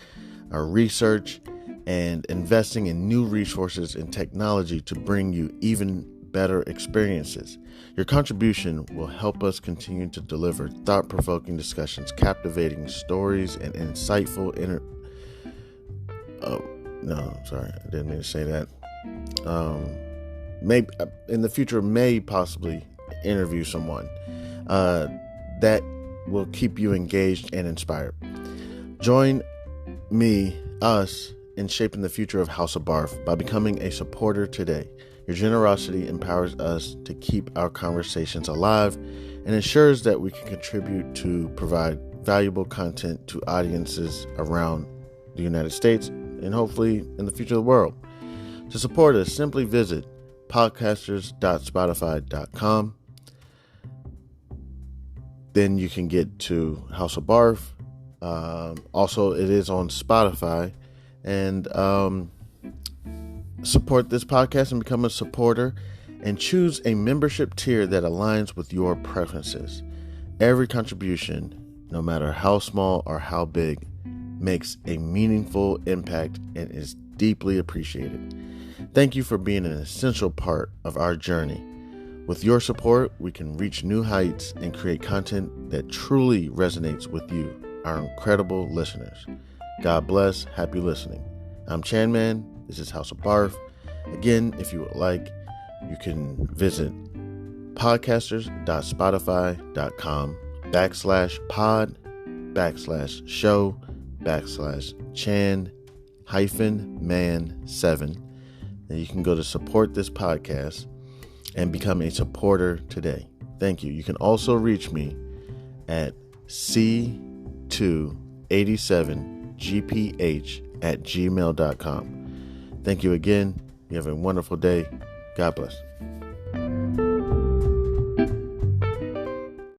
our research, and investing in new resources and technology to bring you even better experiences. Your contribution will help us continue to deliver thought-provoking discussions, captivating stories, and insightful I didn't mean to say that. Maybe in the future, may possibly interview someone that will keep you engaged and inspired. Join us in shaping the future of House of B.A.R.F. by becoming a supporter today. Your generosity empowers us to keep our conversations alive and ensures that we can contribute to provide valuable content to audiences around the United States and hopefully in the future of the world. To support us, simply visit podcasters.spotify.com. Then you can get to House of B.A.R.F. Also, it is on Spotify. And support this podcast and become a supporter, and choose a membership tier that aligns with your preferences. Every contribution, no matter how small or how big, makes a meaningful impact and is deeply appreciated. Thank you for being an essential part of our journey. With your support, we can reach new heights and create content that truly resonates with you, our incredible listeners. God bless. Happy listening. I'm Chanman. This is House of B.A.R.F. Again, if you would like, you can visit podcasters.spotify.com/pod/show/Chan-man7. And you can go to support this podcast and become a supporter today. Thank you. You can also reach me at c287gph@gmail.com. Thank you again. You have a wonderful day. God bless.